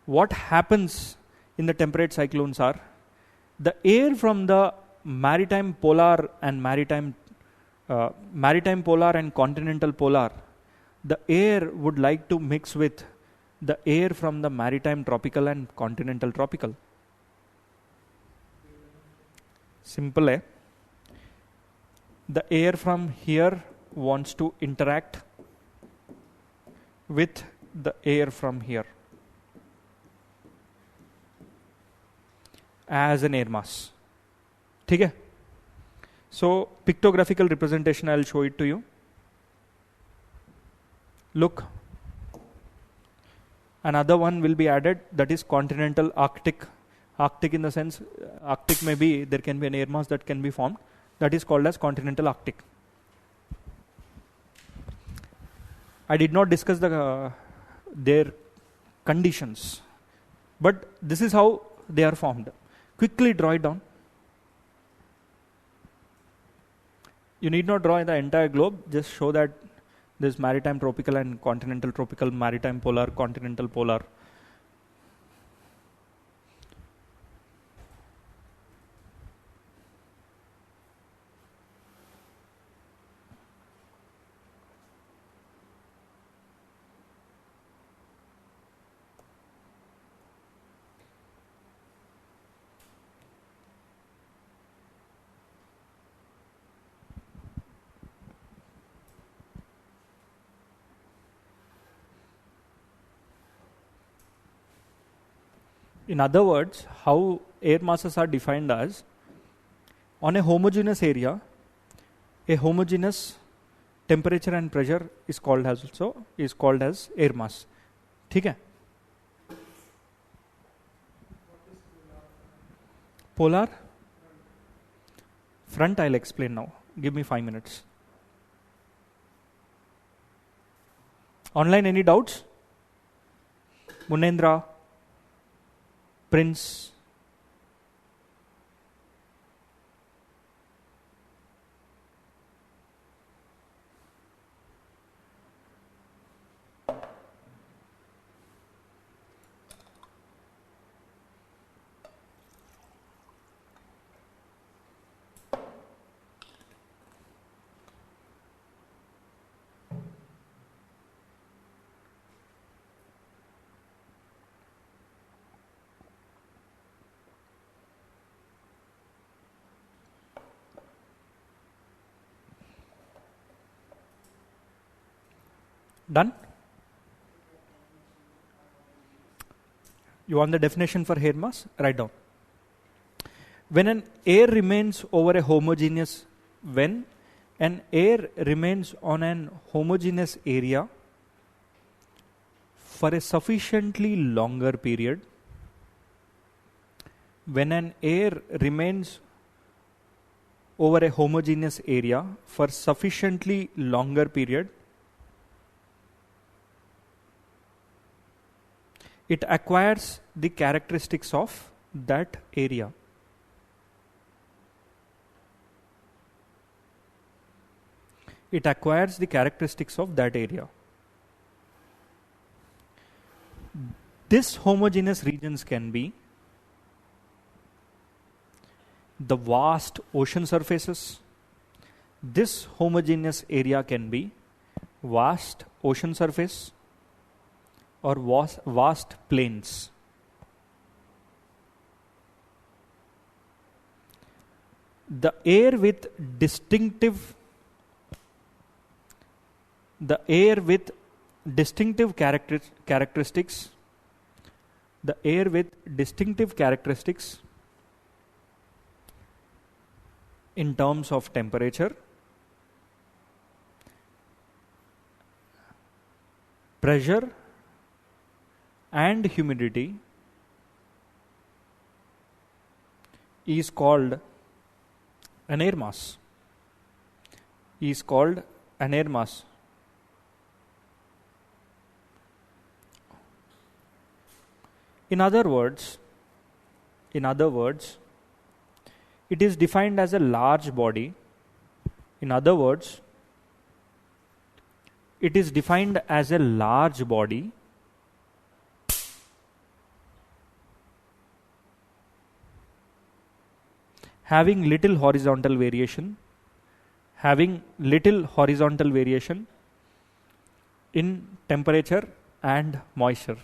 what happens in the temperate cyclones are, the air from the maritime polar and continental polar, the air would like to mix with the air from the maritime tropical and continental tropical. Simple hai. The air from here wants to interact with the air from here as an air mass. ठीक है? So pictographical representation, I will show it to you. Look, another one will be added, that is continental Arctic. Arctic in the sense, Arctic may be, there can be an air mass that can be formed. That is called as continental Arctic. I did not discuss their conditions, but this is how they are formed. Quickly draw it down. You need not draw the entire globe, just show that this maritime tropical and continental tropical, maritime polar, continental polar. In other words, how air masses are defined as, on a homogeneous area, a homogeneous temperature and pressure is called as air mass. ठीक है? Polar? Front I'll explain now. Give me 5 minutes. Online, any doubts? Munendra? Prince? Done? You want the definition for air mass? Write down. When an air remains over a homogeneous, when an air remains on an homogeneous area for a sufficiently longer period, when an air remains over a homogeneous area for sufficiently longer period, it acquires the characteristics of that area. It acquires the characteristics of that area. This homogeneous regions can be the vast ocean surfaces. This homogeneous area can be vast ocean surface or vast plains. The air with distinctive characteristics, the air with distinctive characteristics in terms of temperature, pressure, and humidity is called an air mass. Is called an air mass. In other words, it is defined as a large body. In other words, it is defined as a large body having little horizontal variation, in temperature and moisture.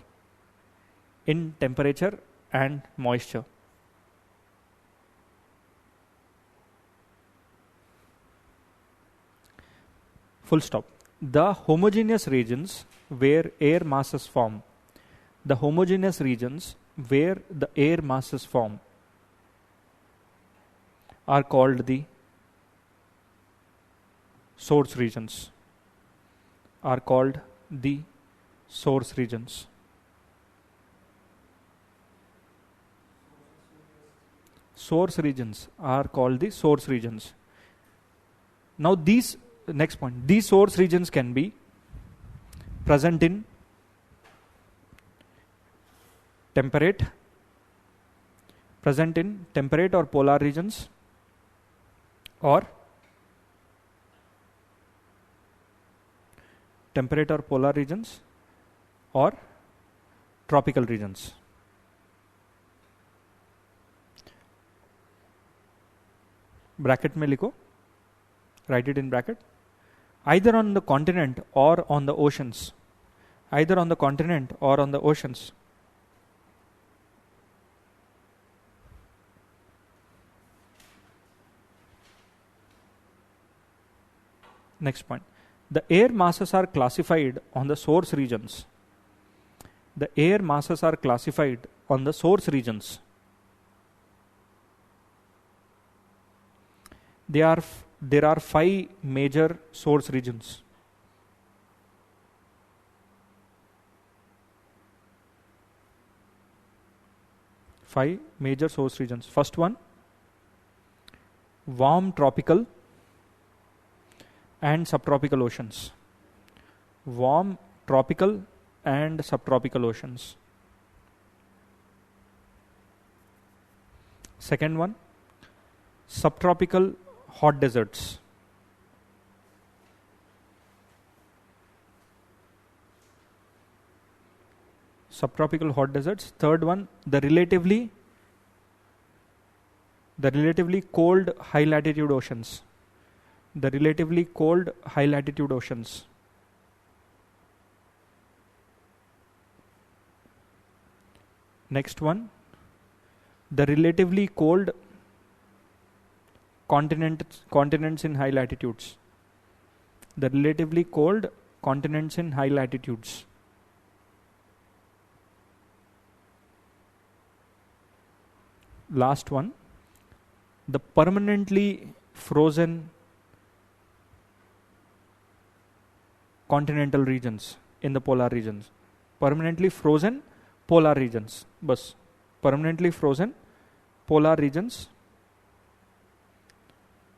Full stop. The homogeneous regions where air masses form. Are called the source regions. Source regions are called the source regions. Now next point, these source regions can be present in temperate or polar regions, or tropical regions. Bracket में लिखो, write it in bracket. Either on the continent or on the oceans. Next point. The air masses are classified on the source regions. There are 5 major source regions. First one, warm tropical and subtropical oceans. Second one, subtropical hot deserts. Third one, the relatively cold high latitude oceans. Next one, the relatively cold continents in high latitudes. Last one, the permanently frozen continental regions in the polar regions. Permanently frozen polar regions.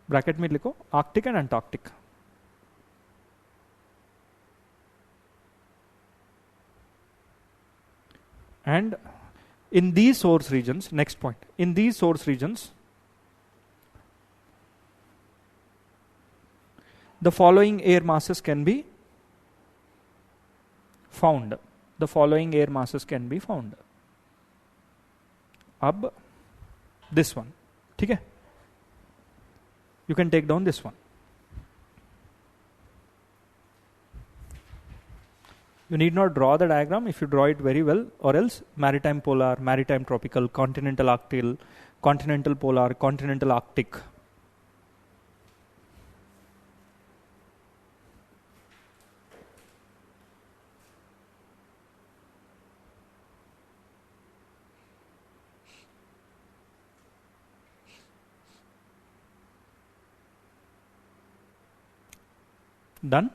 Bracket में लिखो, Arctic and Antarctic. And in these source regions, next point, the following air masses can be found. Ab this one. Okay? You can take down this one. You need not draw the diagram if you draw it very well, or else maritime polar, maritime tropical, continental arctic, continental polar, continental arctic. Done?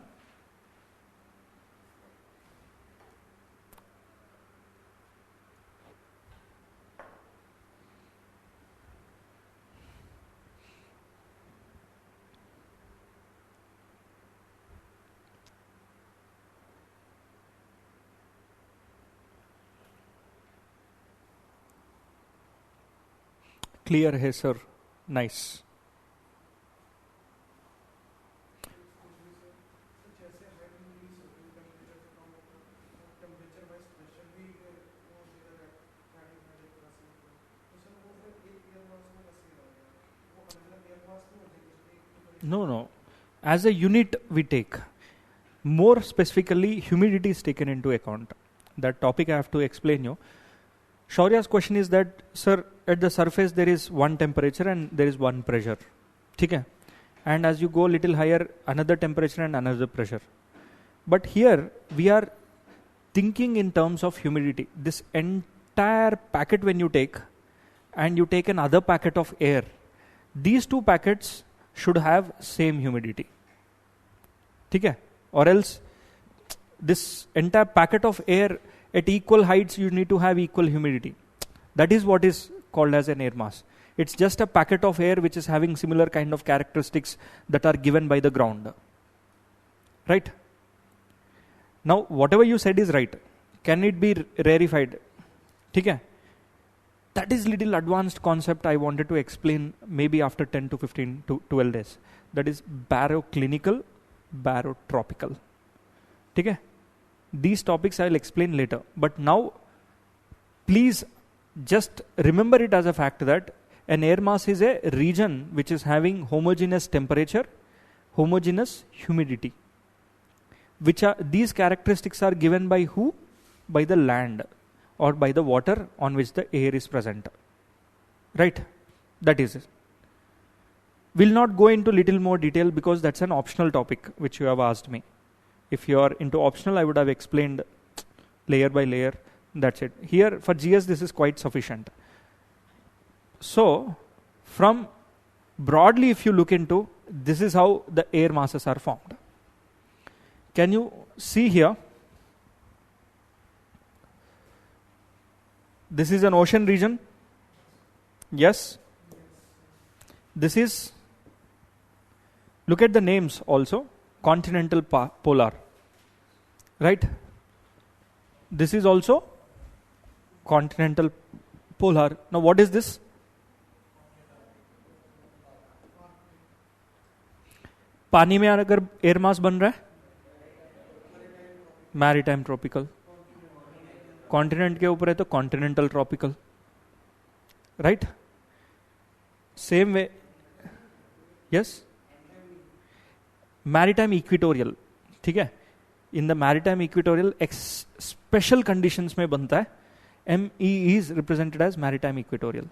Clear है sir. Nice. No. As a unit we take. More specifically, humidity is taken into account. That topic I have to explain you. Shaurya's question is that, sir, at the surface there is one temperature and there is one pressure. Okay? And as you go a little higher, another temperature and another pressure. But here we are thinking in terms of humidity. This entire packet when you take, and you take another packet of air, these two packets should have same humidity. Okay? Or else this entire packet of air at equal heights you need to have equal humidity. That is what is called as an air mass. It's just a packet of air which is having similar kind of characteristics that are given by the ground. Right? Now whatever you said is right. Can it be rarefied? Okay? That is little advanced concept I wanted to explain maybe after 10 to 15 to 12 days. That is baroclinical, barotropical. Okay? These topics I'll explain later. But now, please just remember it as a fact that an air mass is a region which is having homogeneous temperature, homogeneous humidity. These characteristics are given by who? By the land or by the water on which the air is present. Right? That is it. We'll not go into little more detail because that's an optional topic which you have asked me. If you are into optional, I would have explained layer by layer. That's it. Here for GS, this is quite sufficient. So, from broadly, if you look into, this is how the air masses are formed. Can you see here? This is an ocean region. Yes. This is, look at the names also. Continental polar, right? This is also continental polar. Now what is this? पानी में अगर air mass बन रहा है, maritime tropical. Continent के ऊपर है तो continental tropical. Right? Same way. Yes. Maritime equatorial. ठीक है? In the maritime equatorial special conditions में बनता है. ME is represented as maritime equatorial.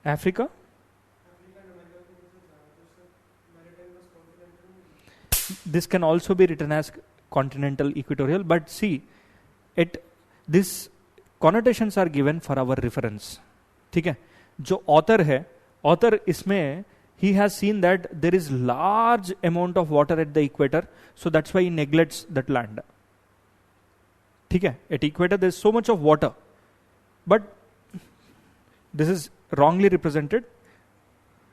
Africa? This can also be written as continental equatorial, but see, this connotations are given for our reference. ठीक है? जो author है, author इसमें he has seen that there is large amount of water at the equator, so that's why he neglects that land. ठीक है? At equator there is so much of water, but this is wrongly represented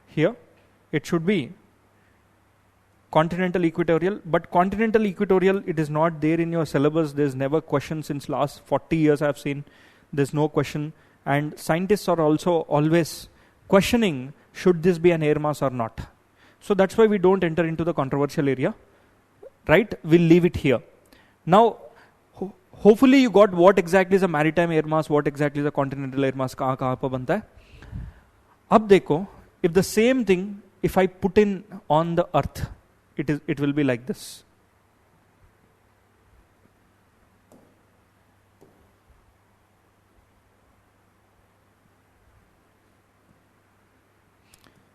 here. It should be continental equatorial, but continental equatorial, it is not there in your syllabus. There's never question since last 40 years I've seen. There's no question, and scientists are also always questioning, should this be an air mass or not? So that's why we don't enter into the controversial area, right? We'll leave it here. Now, hopefully you got what exactly is a maritime air mass, what exactly is a continental air mass, कहाँ पर बनता है. अब देखो, if the same thing, if I put in on the earth, it will be like this.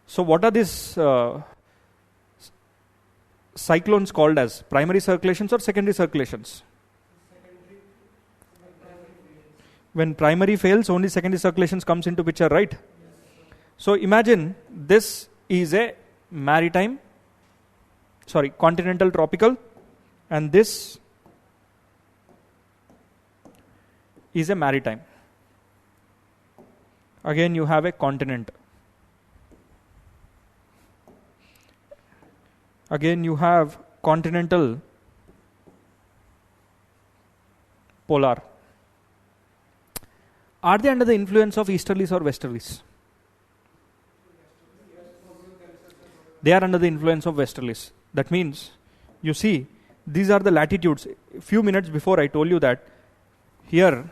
So what are these cyclones called as? Primary circulations or secondary circulations? When primary fails, only secondary circulations comes into picture, right? So imagine this is a maritime, sorry, continental tropical, and this is a maritime. Again, you have a continent. Again, you have continental, polar. Are they under the influence of easterlies or westerlies? They are under the influence of westerlies. That means, you see, these are the latitudes. A few minutes before I told you that here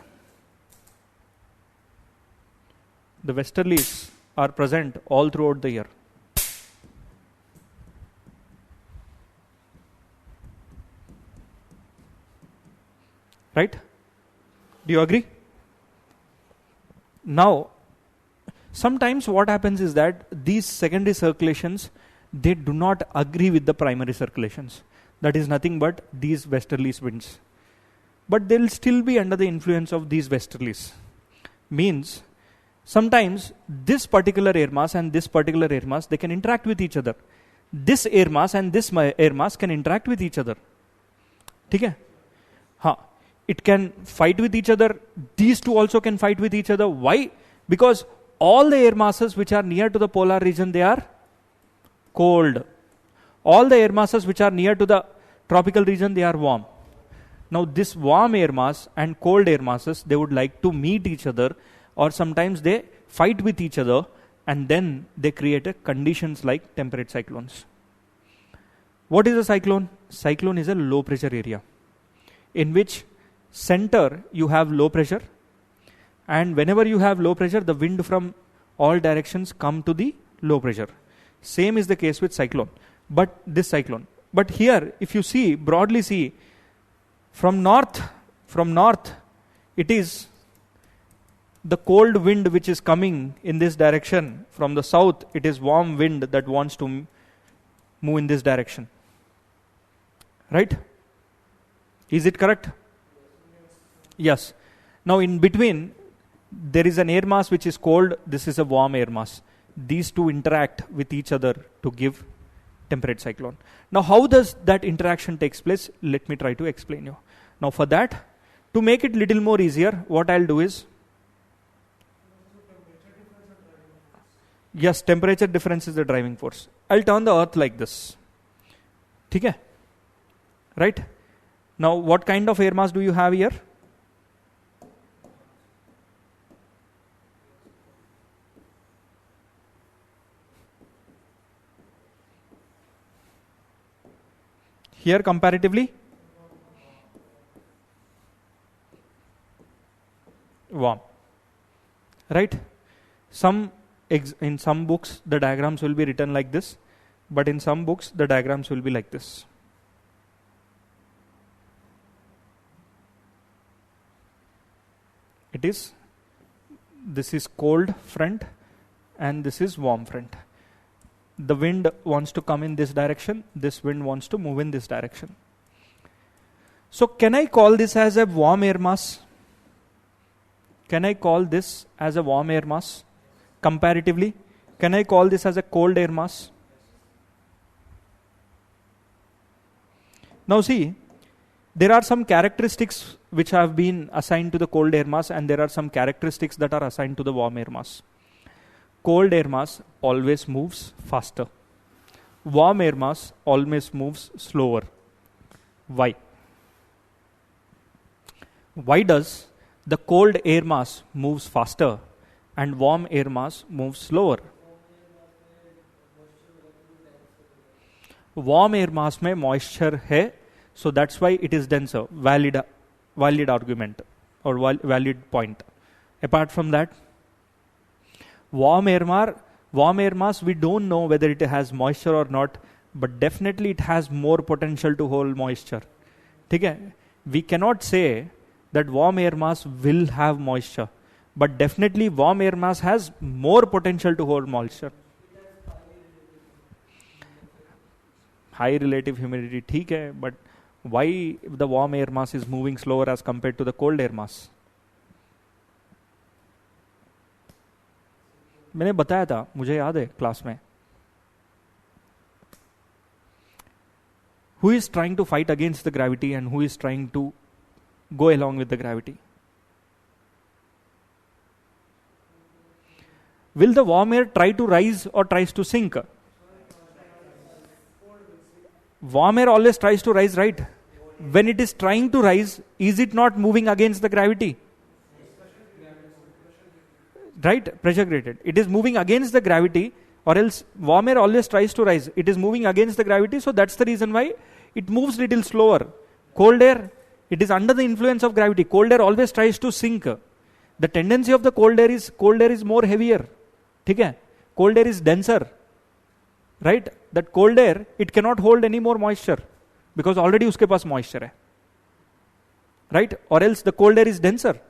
the westerlies are present all throughout the year. Right? Do you agree? Now, sometimes what happens is that these secondary circulations, they do not agree with the primary circulations. That is nothing but these westerlies winds. But they will still be under the influence of these westerlies. Means, sometimes this particular air mass and this particular air mass, they can interact with each other. This air mass and this air mass can interact with each other. Okay? It can fight with each other. These two also can fight with each other. Why? Because all the air masses which are near to the polar region, they are cold. All the air masses which are near to the tropical region, they are warm. Now this warm air mass and cold air masses, they would like to meet each other, or sometimes they fight with each other, and then they create a conditions like temperate cyclones. What is a cyclone? Cyclone is a low pressure area in which center you have low pressure, and whenever you have low pressure, the wind from all directions come to the low pressure. Same is the case with cyclone, but this cyclone. But here, if you see, broadly see, from north, it is the cold wind which is coming in this direction. From the south, it is warm wind that wants to move in this direction. Right? Is it correct? Yes. Now in between, there is an air mass which is cold, this is a warm air mass. These two interact with each other to give temperate cyclone. Now how does that interaction takes place? Let me try to explain you. Now for that, to make it little more easier, what I'll do is, yes, temperature difference is the driving force. I'll turn the earth like this. Okay? Right? Now what kind of air mass do you have here? Here comparatively warm, right? In some books the diagrams will be written like this, but in some books the diagrams will be like this. This is cold front and this is warm front. The wind wants to come in this direction, this wind wants to move in this direction. So can I call this as a warm air mass? Can I call this as a warm air mass? Comparatively, can I call this as a cold air mass? Now see, there are some characteristics which have been assigned to the cold air mass, and there are some characteristics that are assigned to the warm air mass. Cold air mass always moves faster. Warm air mass always moves slower. Why? Why does the cold air mass moves faster and warm air mass moves slower? Warm air mass में moisture है, so that's why it is denser. Valid argument or valid point. Apart from that, warm air mass, we don't know whether it has moisture or not, but definitely it has more potential to hold moisture. Okay? We cannot say that warm air mass will have moisture, but definitely warm air mass has more potential to hold moisture. High relative humidity, ठीक है, but why the warm air mass is moving slower as compared to the cold air mass? मैंने बताया था, मुझे याद है class में. Who is trying to fight against the gravity and who is trying to go along with the gravity? Will the warm air try to rise or tries to sink? Warm air always tries to rise, right? When it is trying to rise, is it not moving against the gravity? Right? Pressure gradient. It is moving against the gravity, or else warm air always tries to rise. It is moving against the gravity, so that's the reason why it moves little slower. Cold air, it is under the influence of gravity. Cold air always tries to sink. The tendency of the cold air is more heavier. ठीक है? Cold air is denser. Right? That cold air, it cannot hold any more moisture because already उसके पास moisture है. Right? Or else the cold air is denser.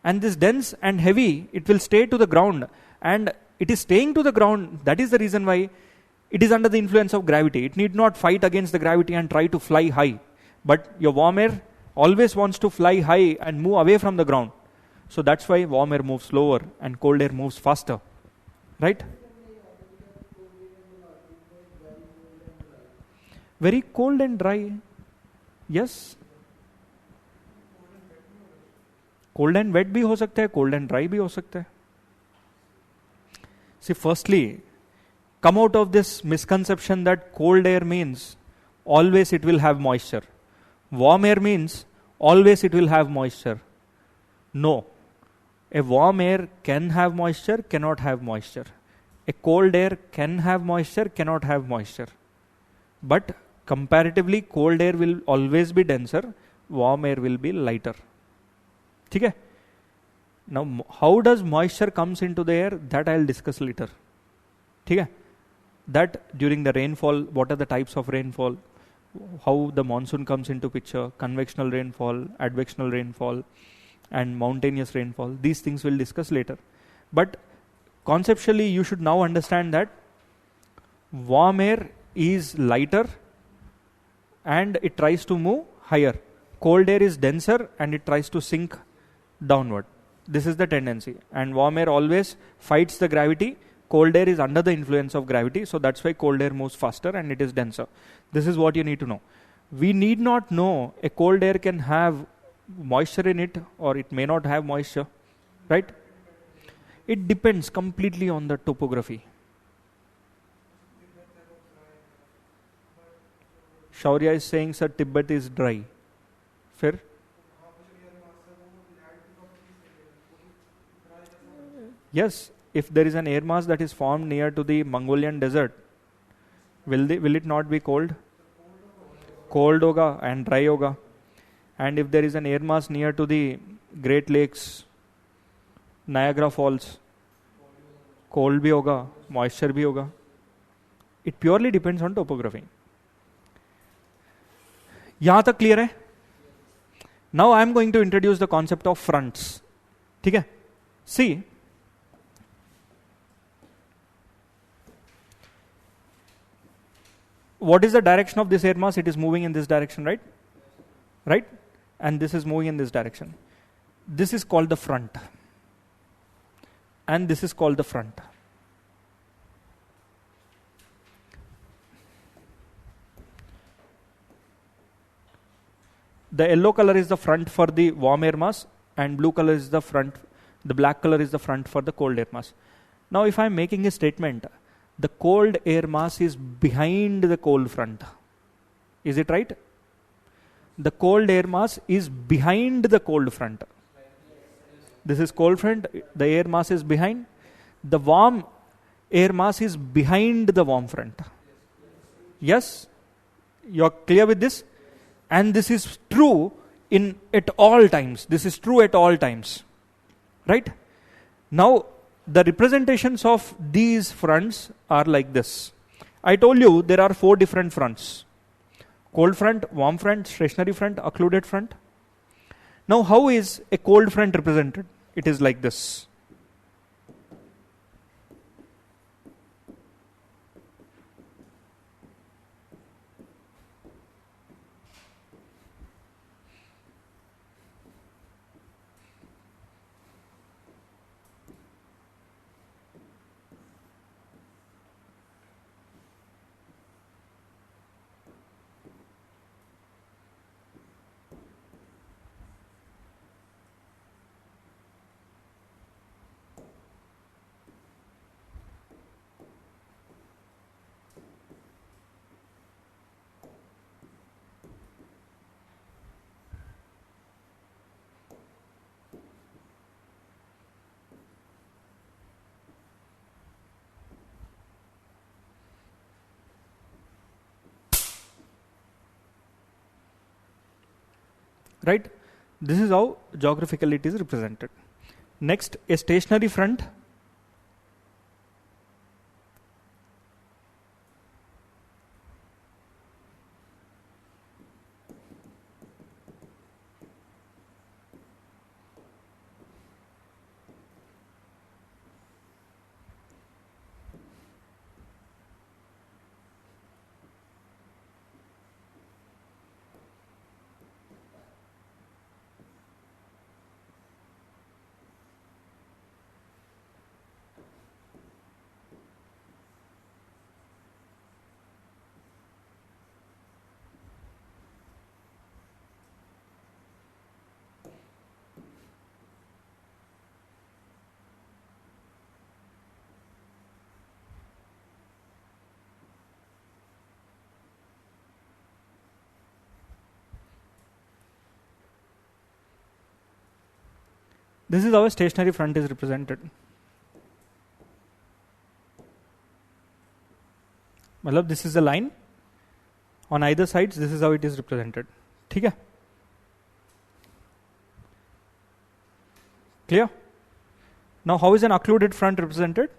And this dense and heavy, it will stay to the ground. And it is staying to the ground. That is the reason why it is under the influence of gravity. It need not fight against the gravity and try to fly high. But your warm air always wants to fly high and move away from the ground. So that's why warm air moves slower and cold air moves faster. Right? Very cold and dry. Yes. Cold and wet भी हो सकता है, cold and dry भी हो सकता है. See, firstly, come out of this misconception that cold air means always it will have moisture. Warm air means always it will have moisture. No. A warm air can have moisture, cannot have moisture. A cold air can have moisture, cannot have moisture. But comparatively, cold air will always be denser, warm air will be lighter. ठीक है? Now, how does moisture comes into the air? That I will discuss later. ठीक है? That during the rainfall, what are the types of rainfall? How the monsoon comes into picture, convectional rainfall, advectional rainfall, and mountainous rainfall. These things we'll discuss later. But conceptually, you should now understand that warm air is lighter and it tries to move higher. Cold air is denser and it tries to sink downward. This is the tendency. And warm air always fights the gravity. Cold air is under the influence of gravity. So that's why cold air moves faster and it is denser. This is what you need to know. We need not know a cold air can have moisture in it or it may not have moisture. Right? It depends completely on the topography. Shaurya is saying, sir, Tibet is dry. Fair? Yes, if there is an air mass that is formed near to the Mongolian desert, will it not be cold? Cold hoga and dry hoga. And if there is an air mass near to the Great Lakes, Niagara Falls, cold bhi hoga, moisture bhi hoga. It purely depends on topography. यहाँ तक clear है? Now I am going to introduce the concept of fronts. ठीक है? See, what is the direction of this air mass? It is moving in this direction, right? Right? And this is moving in this direction. This is called the front. And this is called the front. The yellow color is the front for the warm air mass and blue color is the front, the black color is the front for the cold air mass. Now if I am making a statement, the cold air mass is behind the cold front. Is it right? The cold air mass is behind the cold front. This is cold front, the air mass is behind. The warm air mass is behind the warm front. Yes? You are clear with this? And this is true at all times. This is true at all times. Right? Now, the representations of these fronts are like this. I told you there are 4 different fronts. Cold front, warm front, stationary front, occluded front. Now, how is a cold front represented? It is like this. right? This is how geographically it is represented. Next, a stationary front. This is how a stationary front is represented. मतलब this is a line. On either sides, this is how it is represented. ठीक है? Clear? Now, how is an occluded front represented?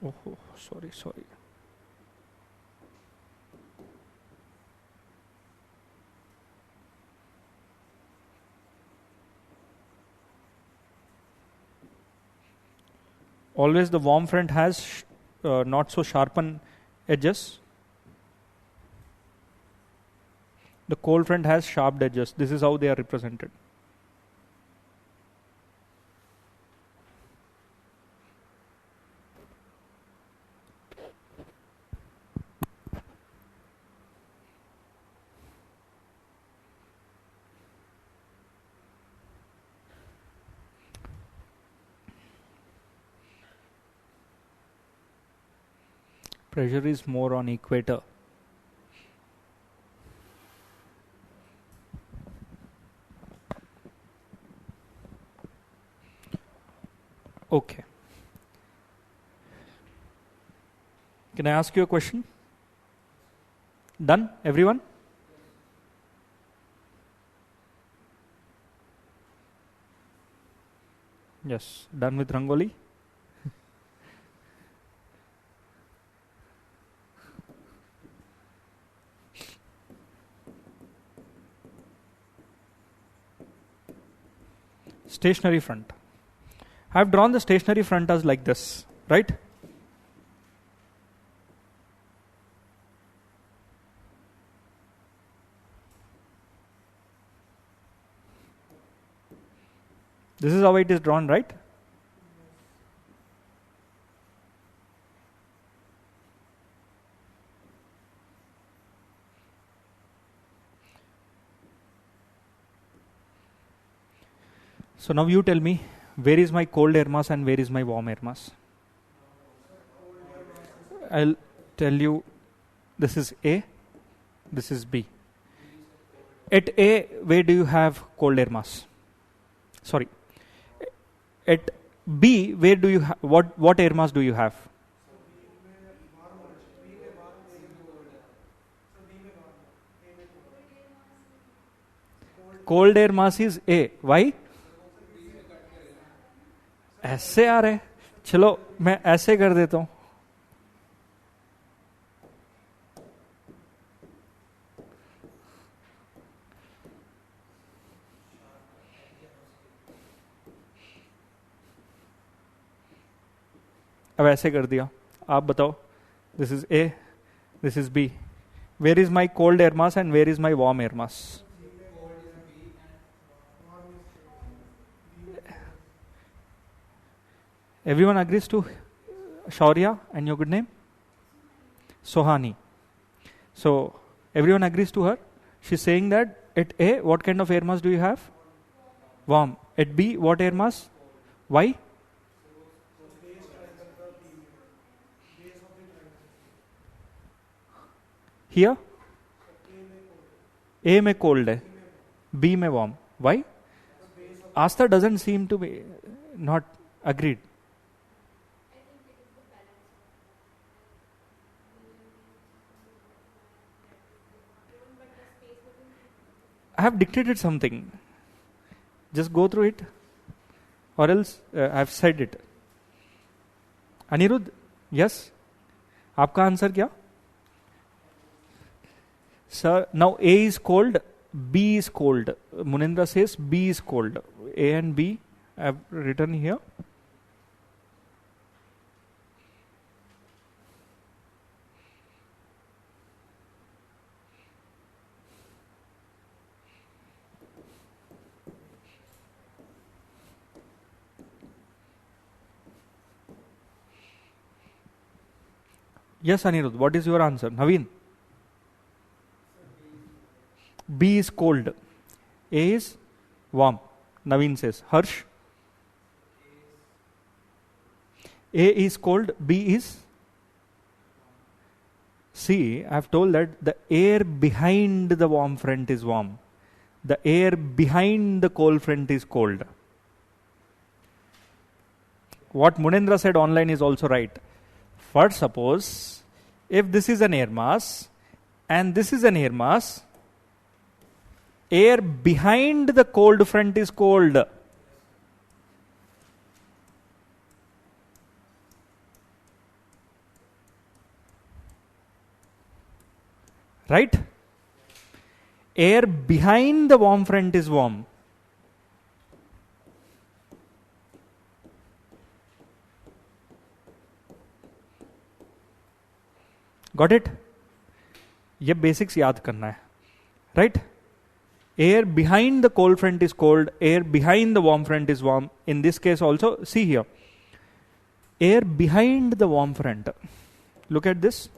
Oh, sorry. Always the warm front has not so sharpened edges. The cold front has sharp edges. This is how they are represented. Pressure is more on equator. Okay. Can I ask you a question? Done, everyone? Yes, done with Rangoli? Stationary front. I have drawn the stationary front as like this, right? This is how it is drawn, right? So now you tell me, where is my cold air mass and where is my warm air mass? I'll tell you, this is A, this is B. At A, where do you have cold air mass? Sorry. At B, where do you have, what air mass do you have? Cold air mass is A. Why? ऐसे आ रहे, चलो मैं ऐसे कर देता हूं. अब ऐसे कर दिया, आप बताओ. This is A, this is B. Where is my cold air mass and where is my warm air mass? Everyone agrees to Shaurya, and your good name? Sohani. So everyone agrees to her. She's saying that at A, what kind of air mass do you have? Warm. At B, what air mass? Why? Here? A में cold है, B में warm. Why? Asta doesn't seem to be not agreed. I have dictated something. Just go through it, or else I have said it. Anirudh, yes? आपका answer क्या? Sir, now A is cold, B is cold. Munendra says B is cold. A and B I have written here. Yes, Anirudh, what is your answer? Naveen? B is cold. A is warm. Naveen says. Harsh? A is cold. B is? See, I have told that the air behind the warm front is warm. The air behind the cold front is cold. What Munendra said online is also right. First, suppose if this is an air mass and this is an air mass, air behind the cold front is cold. Right? Air behind the warm front is warm. Got it? ये basics याद करना है. Right? Air behind the cold front is cold. Air behind the warm front is warm. In this case also, see here. Air behind the warm front. Look at this.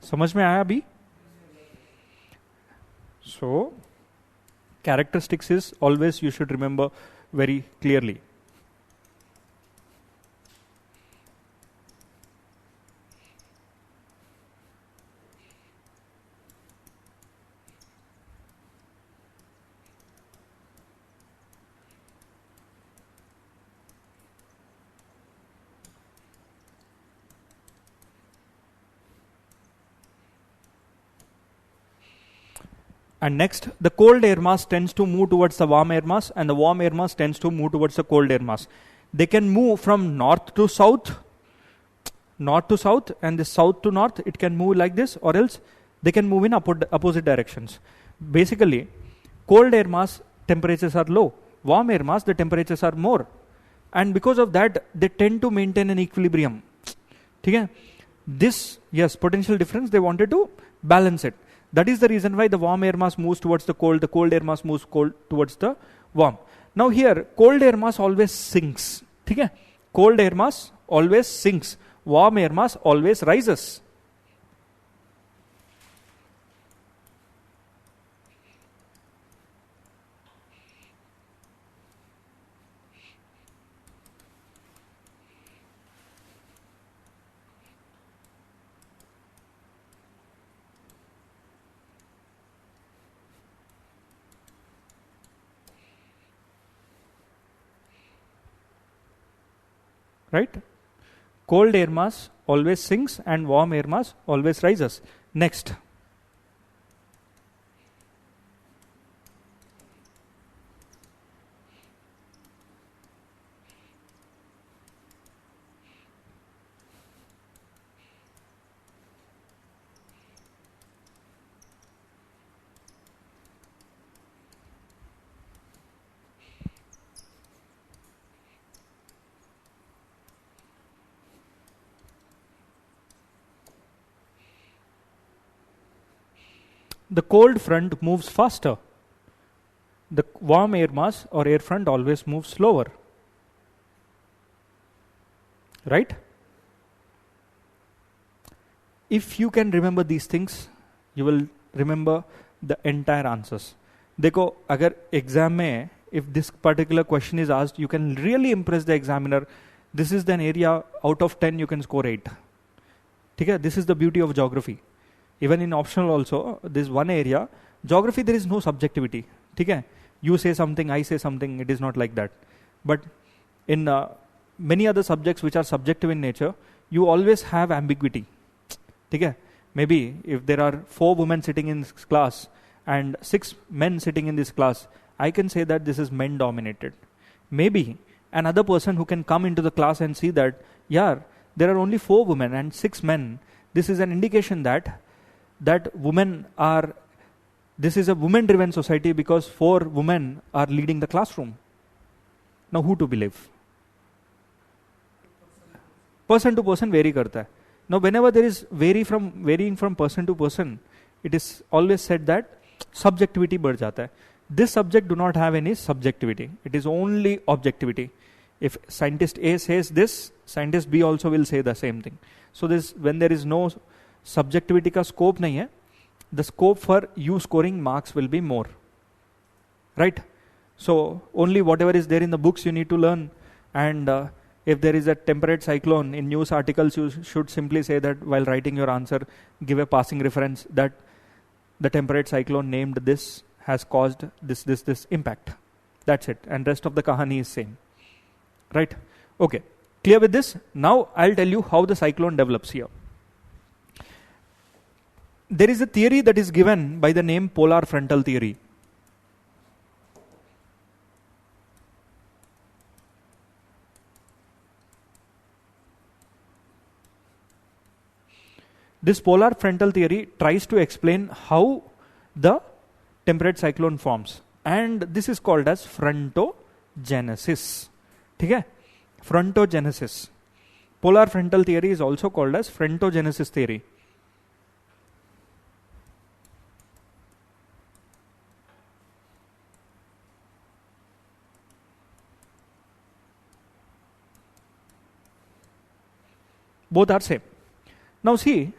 समझ में आया अभी? So, characteristics is always you should remember very clearly. And next, the cold air mass tends to move towards the warm air mass, and the warm air mass tends to move towards the cold air mass. They can move from north to south, and the south to north. It can move like this, or else they can move in opposite directions. Basically, cold air mass temperatures are low. Warm air mass, the temperatures are more. And because of that, they tend to maintain an equilibrium. Okay? This, yes, potential difference, they wanted to balance it. That is the reason why the warm air mass moves towards the cold air mass moves towards the warm. Now here, cold air mass always sinks. Okay? Cold air mass always sinks. Warm air mass always rises. Right? Cold air mass always sinks and warm air mass always rises. Next. the cold front moves faster. The warm air mass or air front always moves slower. Right? If you can remember these things, you will remember the entire answers. देखो, अगर exam में if this particular question is asked, you can really impress the examiner. This is an area out of 10 you can score 8. ठीक है? This is the beauty of geography. Even in optional also, this one area, geography there is no subjectivity. ठीक है? You say something, I say something, it is not like that. But in many other subjects which are subjective in nature, you always have ambiguity. ठीक है? Maybe if there are 4 women sitting in this class and 6 men sitting in this class, I can say that this is men dominated. Maybe another person who can come into the class and see that, yeah, there are only 4 women and 6 men. This is an indication that women are, this is a women driven society because 4 women are leading the classroom. Now who to believe? Person to person vary karta hai. Now whenever there is varying from person to person, it is always said that subjectivity बढ़ जाता है. This subject do not have any subjectivity. It is only objectivity. If scientist A says this, scientist B also will say the same thing. So this, when there is no subjectivity का scope नहीं है, the scope for you scoring marks will be more. Right? So only whatever is there in the books you need to learn. And if there is a temperate cyclone in news articles, you should simply say that while writing your answer, give a passing reference that the temperate cyclone named this has caused this impact. That's it. And rest of the kahani is same. Right? Okay. Clear with this? Now I'll tell you how the cyclone develops here. There is a theory that is given by the name polar frontal theory. This polar frontal theory tries to explain how the temperate cyclone forms, and this is called as frontogenesis. ठीक है? Frontogenesis. Polar frontal theory is also called as frontogenesis theory. Both are same. Now see,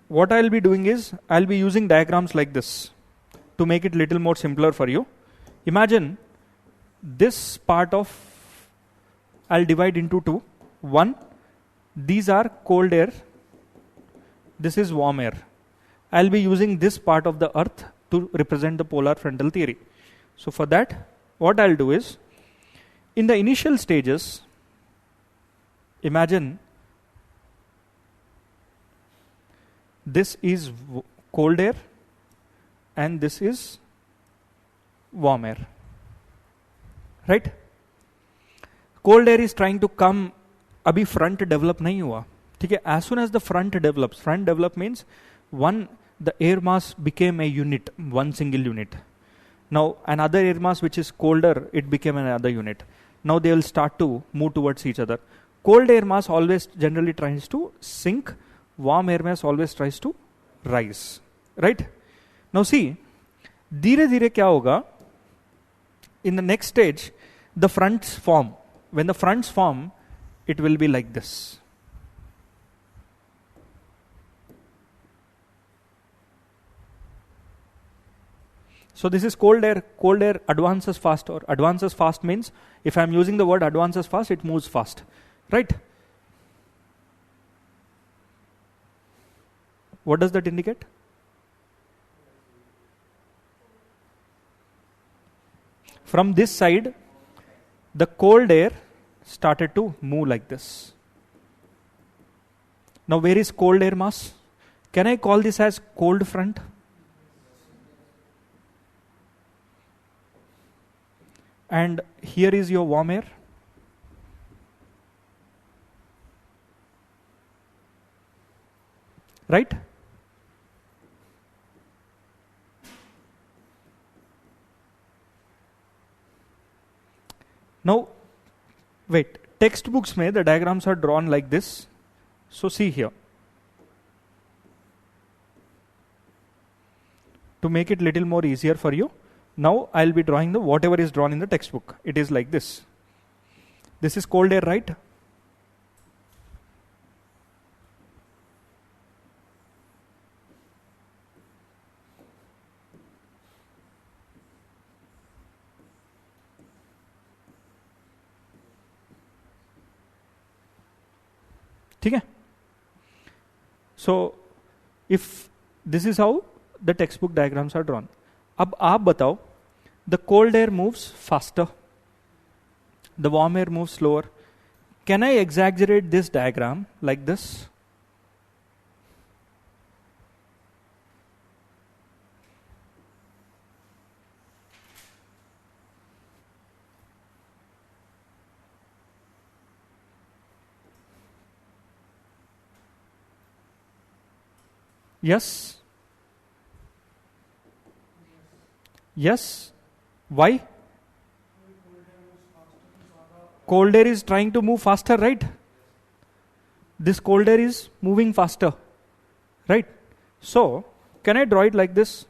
what I'll be doing is, I'll be using diagrams like this to make it little more simpler for you. Imagine this part of, I'll divide into 2. One, these are cold air. This is warm air. I'll be using this part of the earth to represent the polar frontal theory. So for that, what I'll do is, in the initial stages, imagine this is cold air and this is warm air. Right? Cold air is trying to come, abhi front develop nahi hua. ठीक है? As soon as the front develop means the air mass became a unit, one single unit. Now another air mass which is colder, it became another unit. Now they will start to move towards each other. Cold air mass always generally tries to sink, warm air mass always tries to rise. Right? Now see, धीरे धीरे क्या होगा? In the next stage, the fronts form. When the fronts form, it will be like this. So this is cold air. Cold air advances fast, or advances fast means if I am using the word advances fast, it moves fast. Right? What does that indicate? From this side, the cold air started to move like this. Now where is cold air mass? Can I call this as cold front? And here is your warm air. Right? Now, wait, textbooks mein the diagrams are drawn like this. So see here. to make it little more easier for you, now I'll be drawing the whatever is drawn in the textbook. It is like this. This is cold air, right? ठीक है? So, if this is how the textbook diagrams are drawn. अब आप बताओ, the cold air moves faster, the warm air moves slower. Can I exaggerate this diagram like this? Yes? Yes? Why? Cold air is trying to move faster, right? This cold air is moving faster, right? So, can I draw it like this?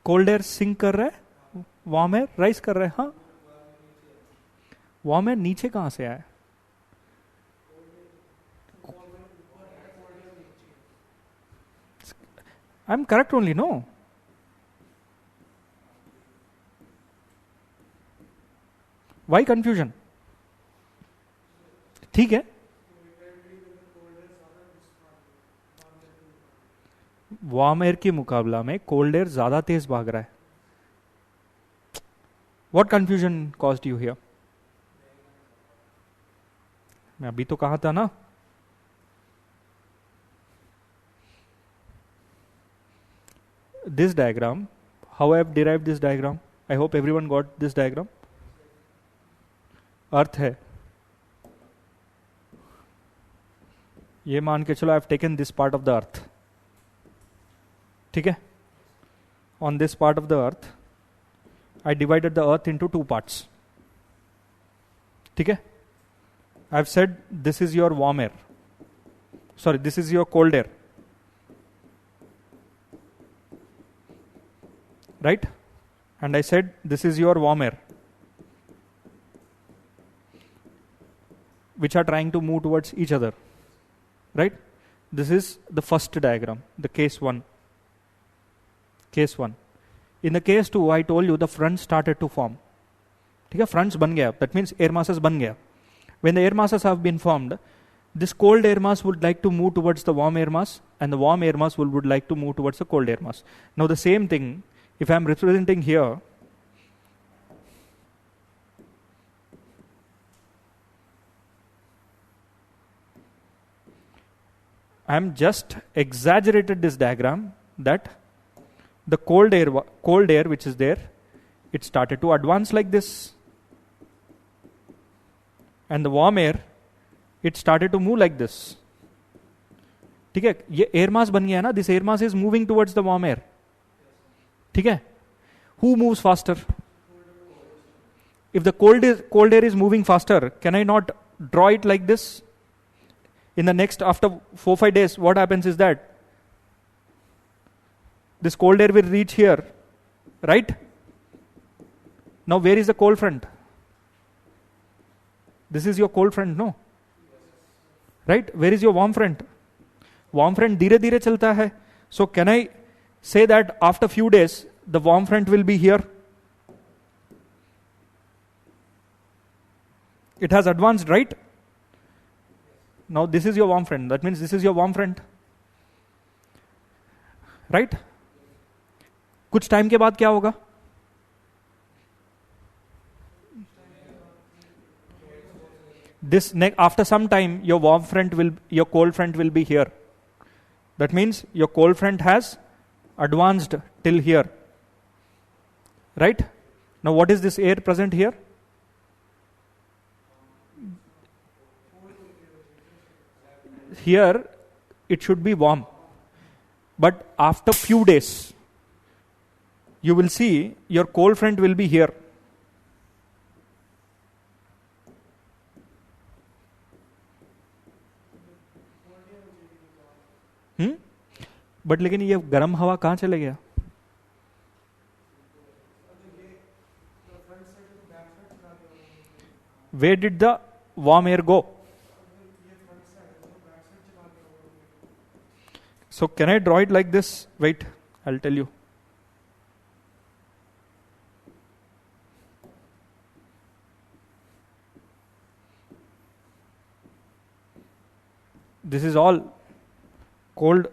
Cold air sink कर रहा है, warm air rise कर रहा है. हाँ, warm air नीचे कहां से आया? I am correct only, no? Why confusion? ठीक है, वार्म एयर के मुकाबला में कोल्ड एयर ज्यादा तेज भाग रहा है. What confusion caused you here? मैं अभी तो कहा था ना, this diagram, how I have derived this diagram, I hope everyone got this diagram. अर्थ है, ये मान के चलो I have taken this part of the earth, ठीक है? On this part of the earth I divided the earth into two parts, ठीक है? I have said this is your warm air, sorry, this is your cold air, right? And I said this is your warm air, which are trying to move towards each other, right? This is the first diagram, the case 1. Case 1. In the case 2, I told you the fronts started to form. ठीक है, fronts बन गया, that means air masses बन गया. When the air masses have been formed, this cold air mass would like to move towards the warm air mass, and the warm air mass would like to move towards the cold air mass. Now the same thing, if I am representing here, I am just exaggerated this diagram that the cold air which is there, it started to advance like this, and the warm air, it started to move like this. ठीक है, ये air mass बन गया ना, this air mass is moving towards the warm air. ठीक है, who moves faster? If the cold air is moving faster, can I not draw it like this? In the next, after 4-5 days, what happens is that this cold air will reach here, right? Now where is the cold front? This is your cold front, no? Right? Where is your warm front? Warm front धीरे धीरे चलता है. So can I say that after few days, the warm front will be here? It has advanced, right? Now this is your warm front. That means this is your warm front, right? कुछ time के बाद क्या होगा? After some time, your your cold front will be here. That means your cold front has advanced till here, right? Now what is this air present here? Here it should be warm, but after few days, you will see your cold front will be here. But लेकिन ये गर्म हवा कहां चले गया? Where did the warm air go? So can I draw it like this? Wait, I'll tell you. This is all cold.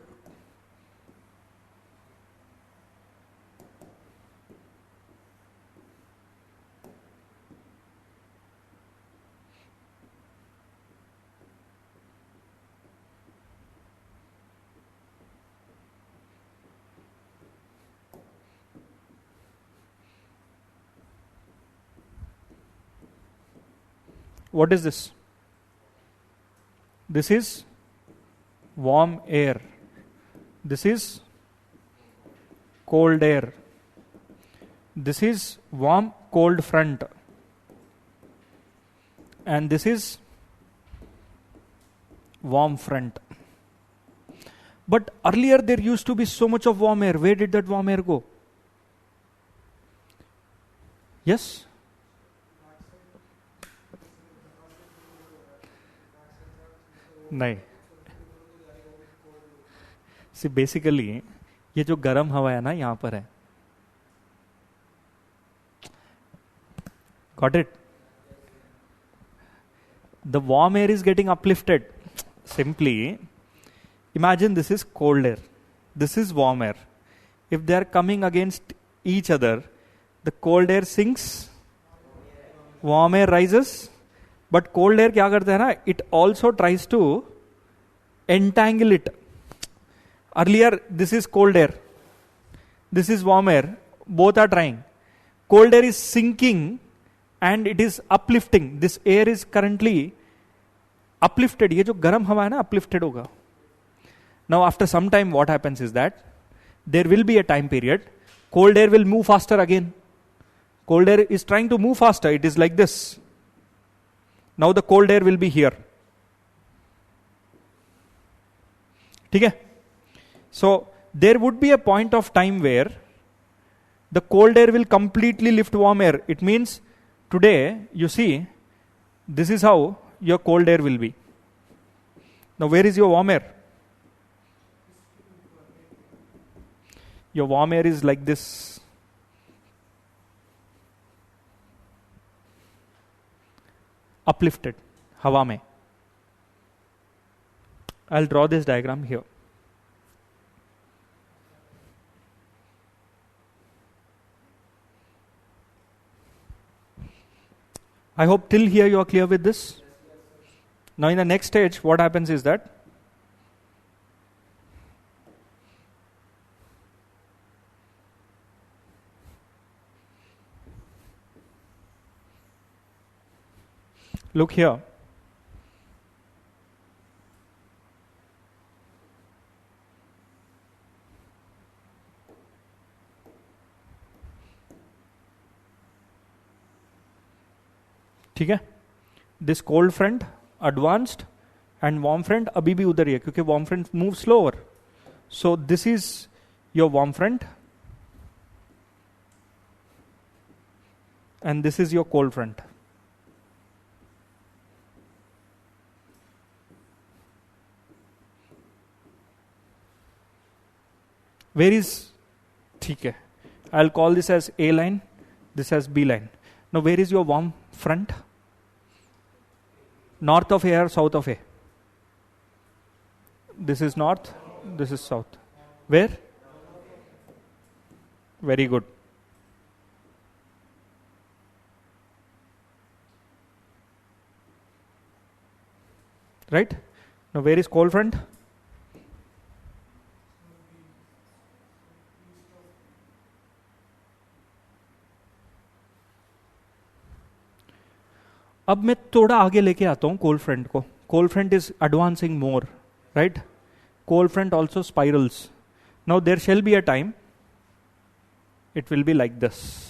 What is this? This is warm air. This is cold air. This is warm cold front. And this is warm front. But earlier there used to be so much of warm air. Where did that warm air go? Yes? नहीं. See, basically ये जो गर्म हवा है ना यहां पर है. Got it? The warm air is getting uplifted. Simply imagine this is cold air, this is warm air. If they are coming against each other, the cold air sinks, warm air rises. But cold air क्या करता है ना, it also tries to entangle it. Earlier this is cold air, this is warm air, both are trying. Cold air is sinking and it is uplifting. This air is currently uplifted. ये जो गर्म हवा है ना uplifted होगा. Now after some time what happens is that there will be a time period, cold air will move faster again. Cold air is trying to move faster. It is like this. Now the cold air will be here. ठीक है? So there would be a point of time where the cold air will completely lift warm air. It means today, you see, this is how your cold air will be. Now where is your warm air? Your warm air is like this. Uplifted, हवा में. I'll draw this diagram here. I hope till here you are clear with this. Now in the next stage, what happens is that look here. ठीक है? This cold front advanced and warm front अभी भी उधर ही है क्योंकि warm front moves slower. So this is your warm front and this is your cold front. Where is, ठीक है, I'll call this as A line, this as B line. Now where is your warm front? North of A or south of A? This is north, this is south. Where? Very good. Right? Now where is cold front? अब मैं थोड़ा आगे लेके आता हूं cold front को. Cold front is advancing more, right? Cold front also spirals. Now there shall be a time it will be like this.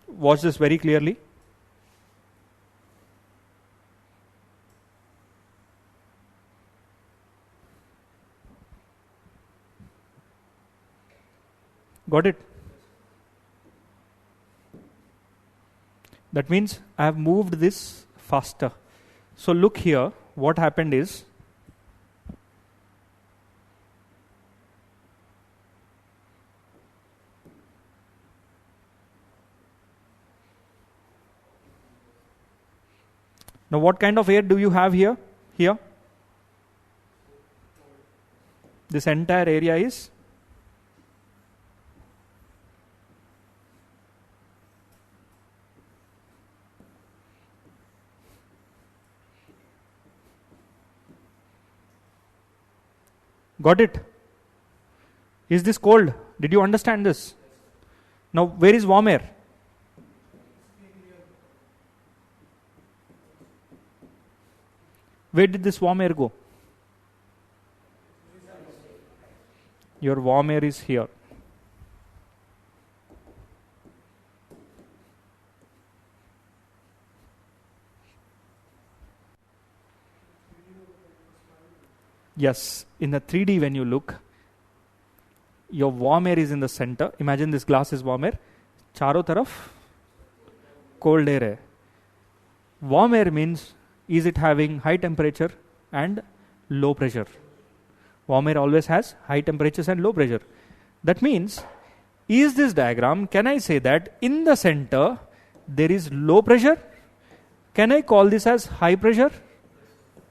Watch this very clearly. Got it? That means I have moved this faster. So look here, what happened is, now what kind of air do you have here? Here? This entire area is got it? Is this cold? Did you understand this? Now where is warm air? Where did this warm air go? Your warm air is here. Yes, in the 3D when you look, your warm air is in the center. Imagine this glass is warm air. Charo taraf cold air hai. Warm air means, is it having high temperature and low pressure? Warm air always has high temperatures and low pressure. That means, is this diagram, can I say that in the center there is low pressure? Can I call this as high pressure?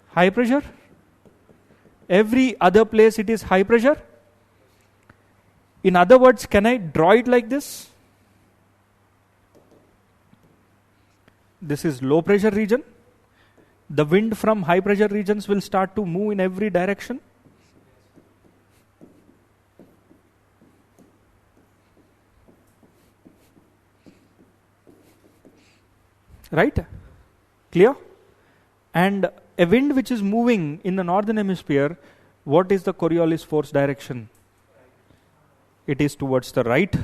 High pressure? Every other place it is high pressure? In other words, can I draw it like this? This is low pressure region. The wind from high pressure regions will start to move in every direction. Right? Clear? And a wind which is moving in the northern hemisphere, what is the Coriolis force direction? It is towards the right.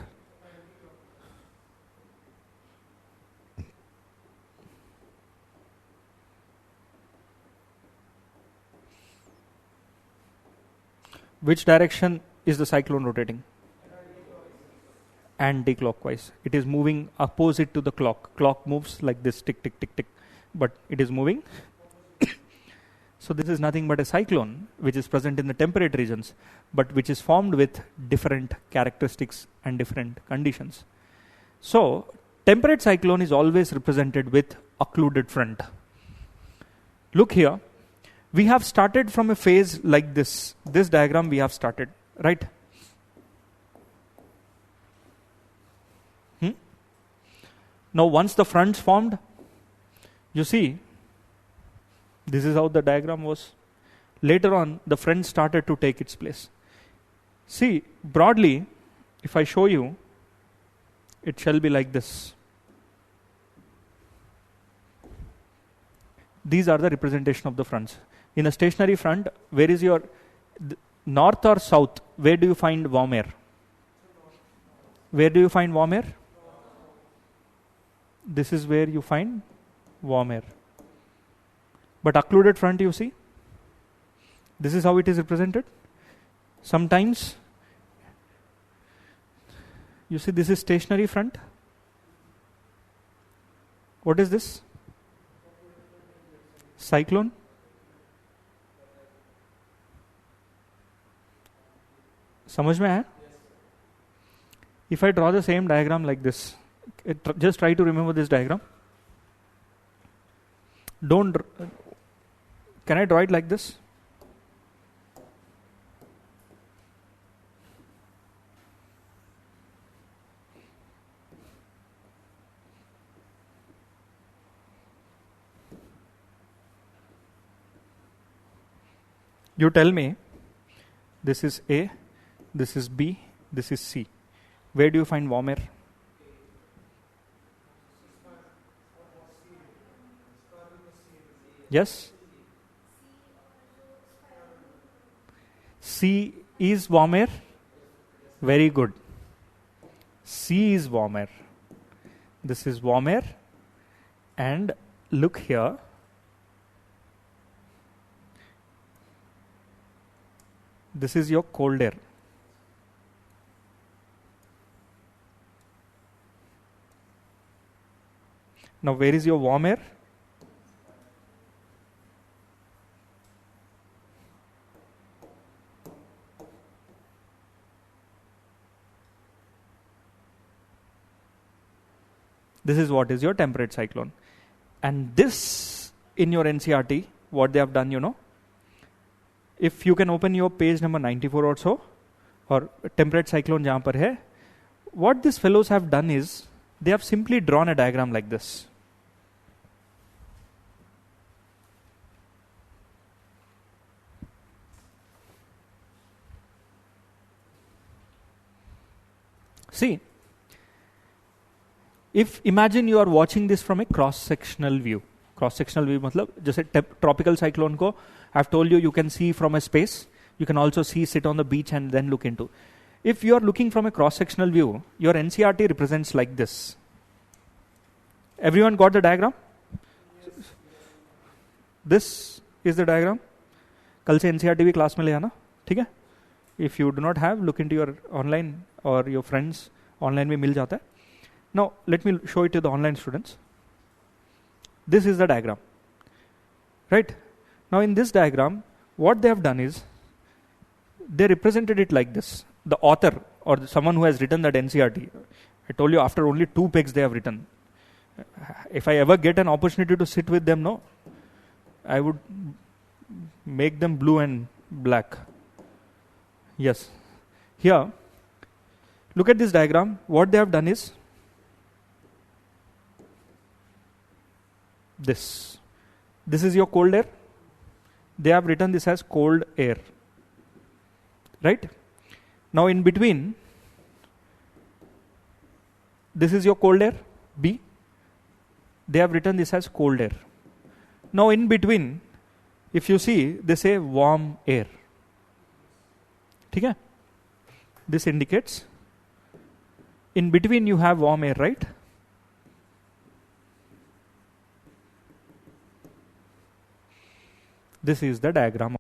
Which direction is the cyclone rotating? Anti-clockwise. It is moving opposite to the clock. Clock moves like this, tick, tick, tick, tick. But it is moving. So this is nothing but a cyclone which is present in the temperate regions, but which is formed with different characteristics and different conditions. So temperate cyclone is always represented with occluded front. Look here. We have started from a phase like this. This diagram we have started, right? Now once the fronts formed, you see, this is how the diagram was. Later on, the front started to take its place. See, broadly, if I show you, it shall be like this. These are the representation of the fronts. In a stationary front, where is your north or south? Where do you find warm air? Where do you find warm air? This is where you find warm air. But occluded front, you see, this is how it is represented. Sometimes, you see, this is stationary front. What is this? Cyclone. समझ में है? If I draw the same diagram like this, just try to remember this diagram. Can I draw it like this? You tell me, this is A, this is B, this is C. Where do you find warm air? Yes? C is warm air? Very good. C is warm air. This is warm air. And look here. This is your cold air. Now, where is your warm air? This is what is your temperate cyclone. And this, in your NCRT, what they have done, you know, if you can open your page number 94 or so, or temperate cyclone jahan par hai, what these fellows have done is, they have simply drawn a diagram like this. See, if imagine you are watching this from a cross-sectional view. Cross-sectional view मतलब जैसे tropical cyclone को I've told you can see from a space. You can also sit on the beach and then look into. If you are looking from a cross-sectional view, your NCRT represents like this. Everyone got the diagram? This is the diagram. कल से NCRT भी class में ले आना, ठीक है? If you do not have, look into your online or your friends. Online में मिल जाता है. Now, let me show it to the online students. This is the diagram. Right? Now, in this diagram, what they have done is, they represented it like this. The author or someone who has written that NCRT, I told you after only 2 pegs they have written. If I ever get an opportunity to sit with them, no, I would make them blue and black. Yes. Here, look at this diagram. What they have done is, this is your cold air. They have written this as cold air, right? Now in between, this is your cold air, B. They have written this as cold air. Now in between, if you see, they say warm air. Okay? This indicates, in between you have warm air, right? This is the diagram.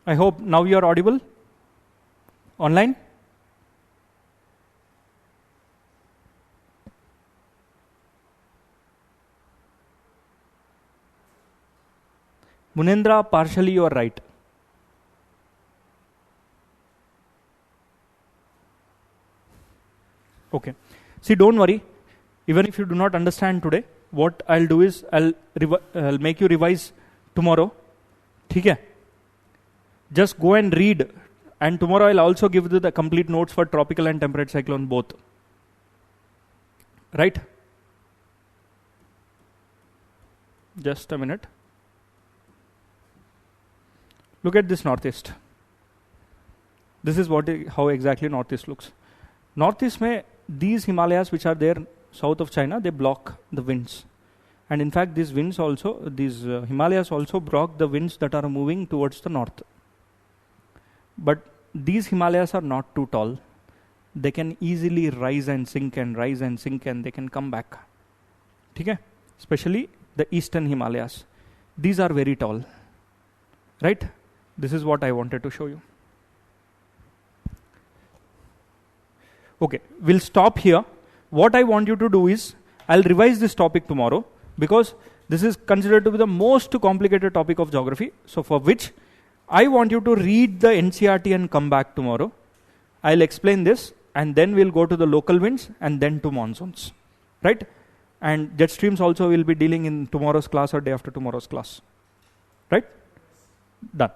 I hope now you are audible online. Munendra, partially you are right. Okay. See, don't worry. Even if you do not understand today, what I'll do is I'll make you revise tomorrow. Okay? Just go and read. And tomorrow I'll also give you the complete notes for tropical and temperate cyclone both. Right? Just a minute. Look at this northeast. This is how exactly northeast looks. Northeast mein, these Himalayas which are there south of China, they block the winds. And in fact, these winds also, these Himalayas also block the winds that are moving towards the north. But these Himalayas are not too tall. They can easily rise and sink and they can come back. Okay? Especially the eastern Himalayas. These are very tall. Right? This is what I wanted to show you. Okay, we'll stop here. What I want you to do is, I'll revise this topic tomorrow because this is considered to be the most complicated topic of geography. So for which I want you to read the NCERT and come back tomorrow. I'll explain this and then we'll go to the local winds and then to monsoons. Right? And jet streams also will be dealing in tomorrow's class or day after tomorrow's class. Right? Done.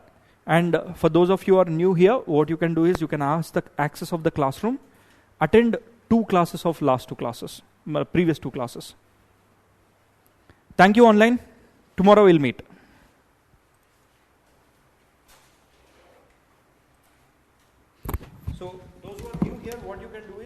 And for those of you who are new here, what you can do is you can ask the access of the classroom, attend 2 classes of last 2 classes, previous 2 classes. Thank you online. Tomorrow we'll meet. So those who are new here, what you can do is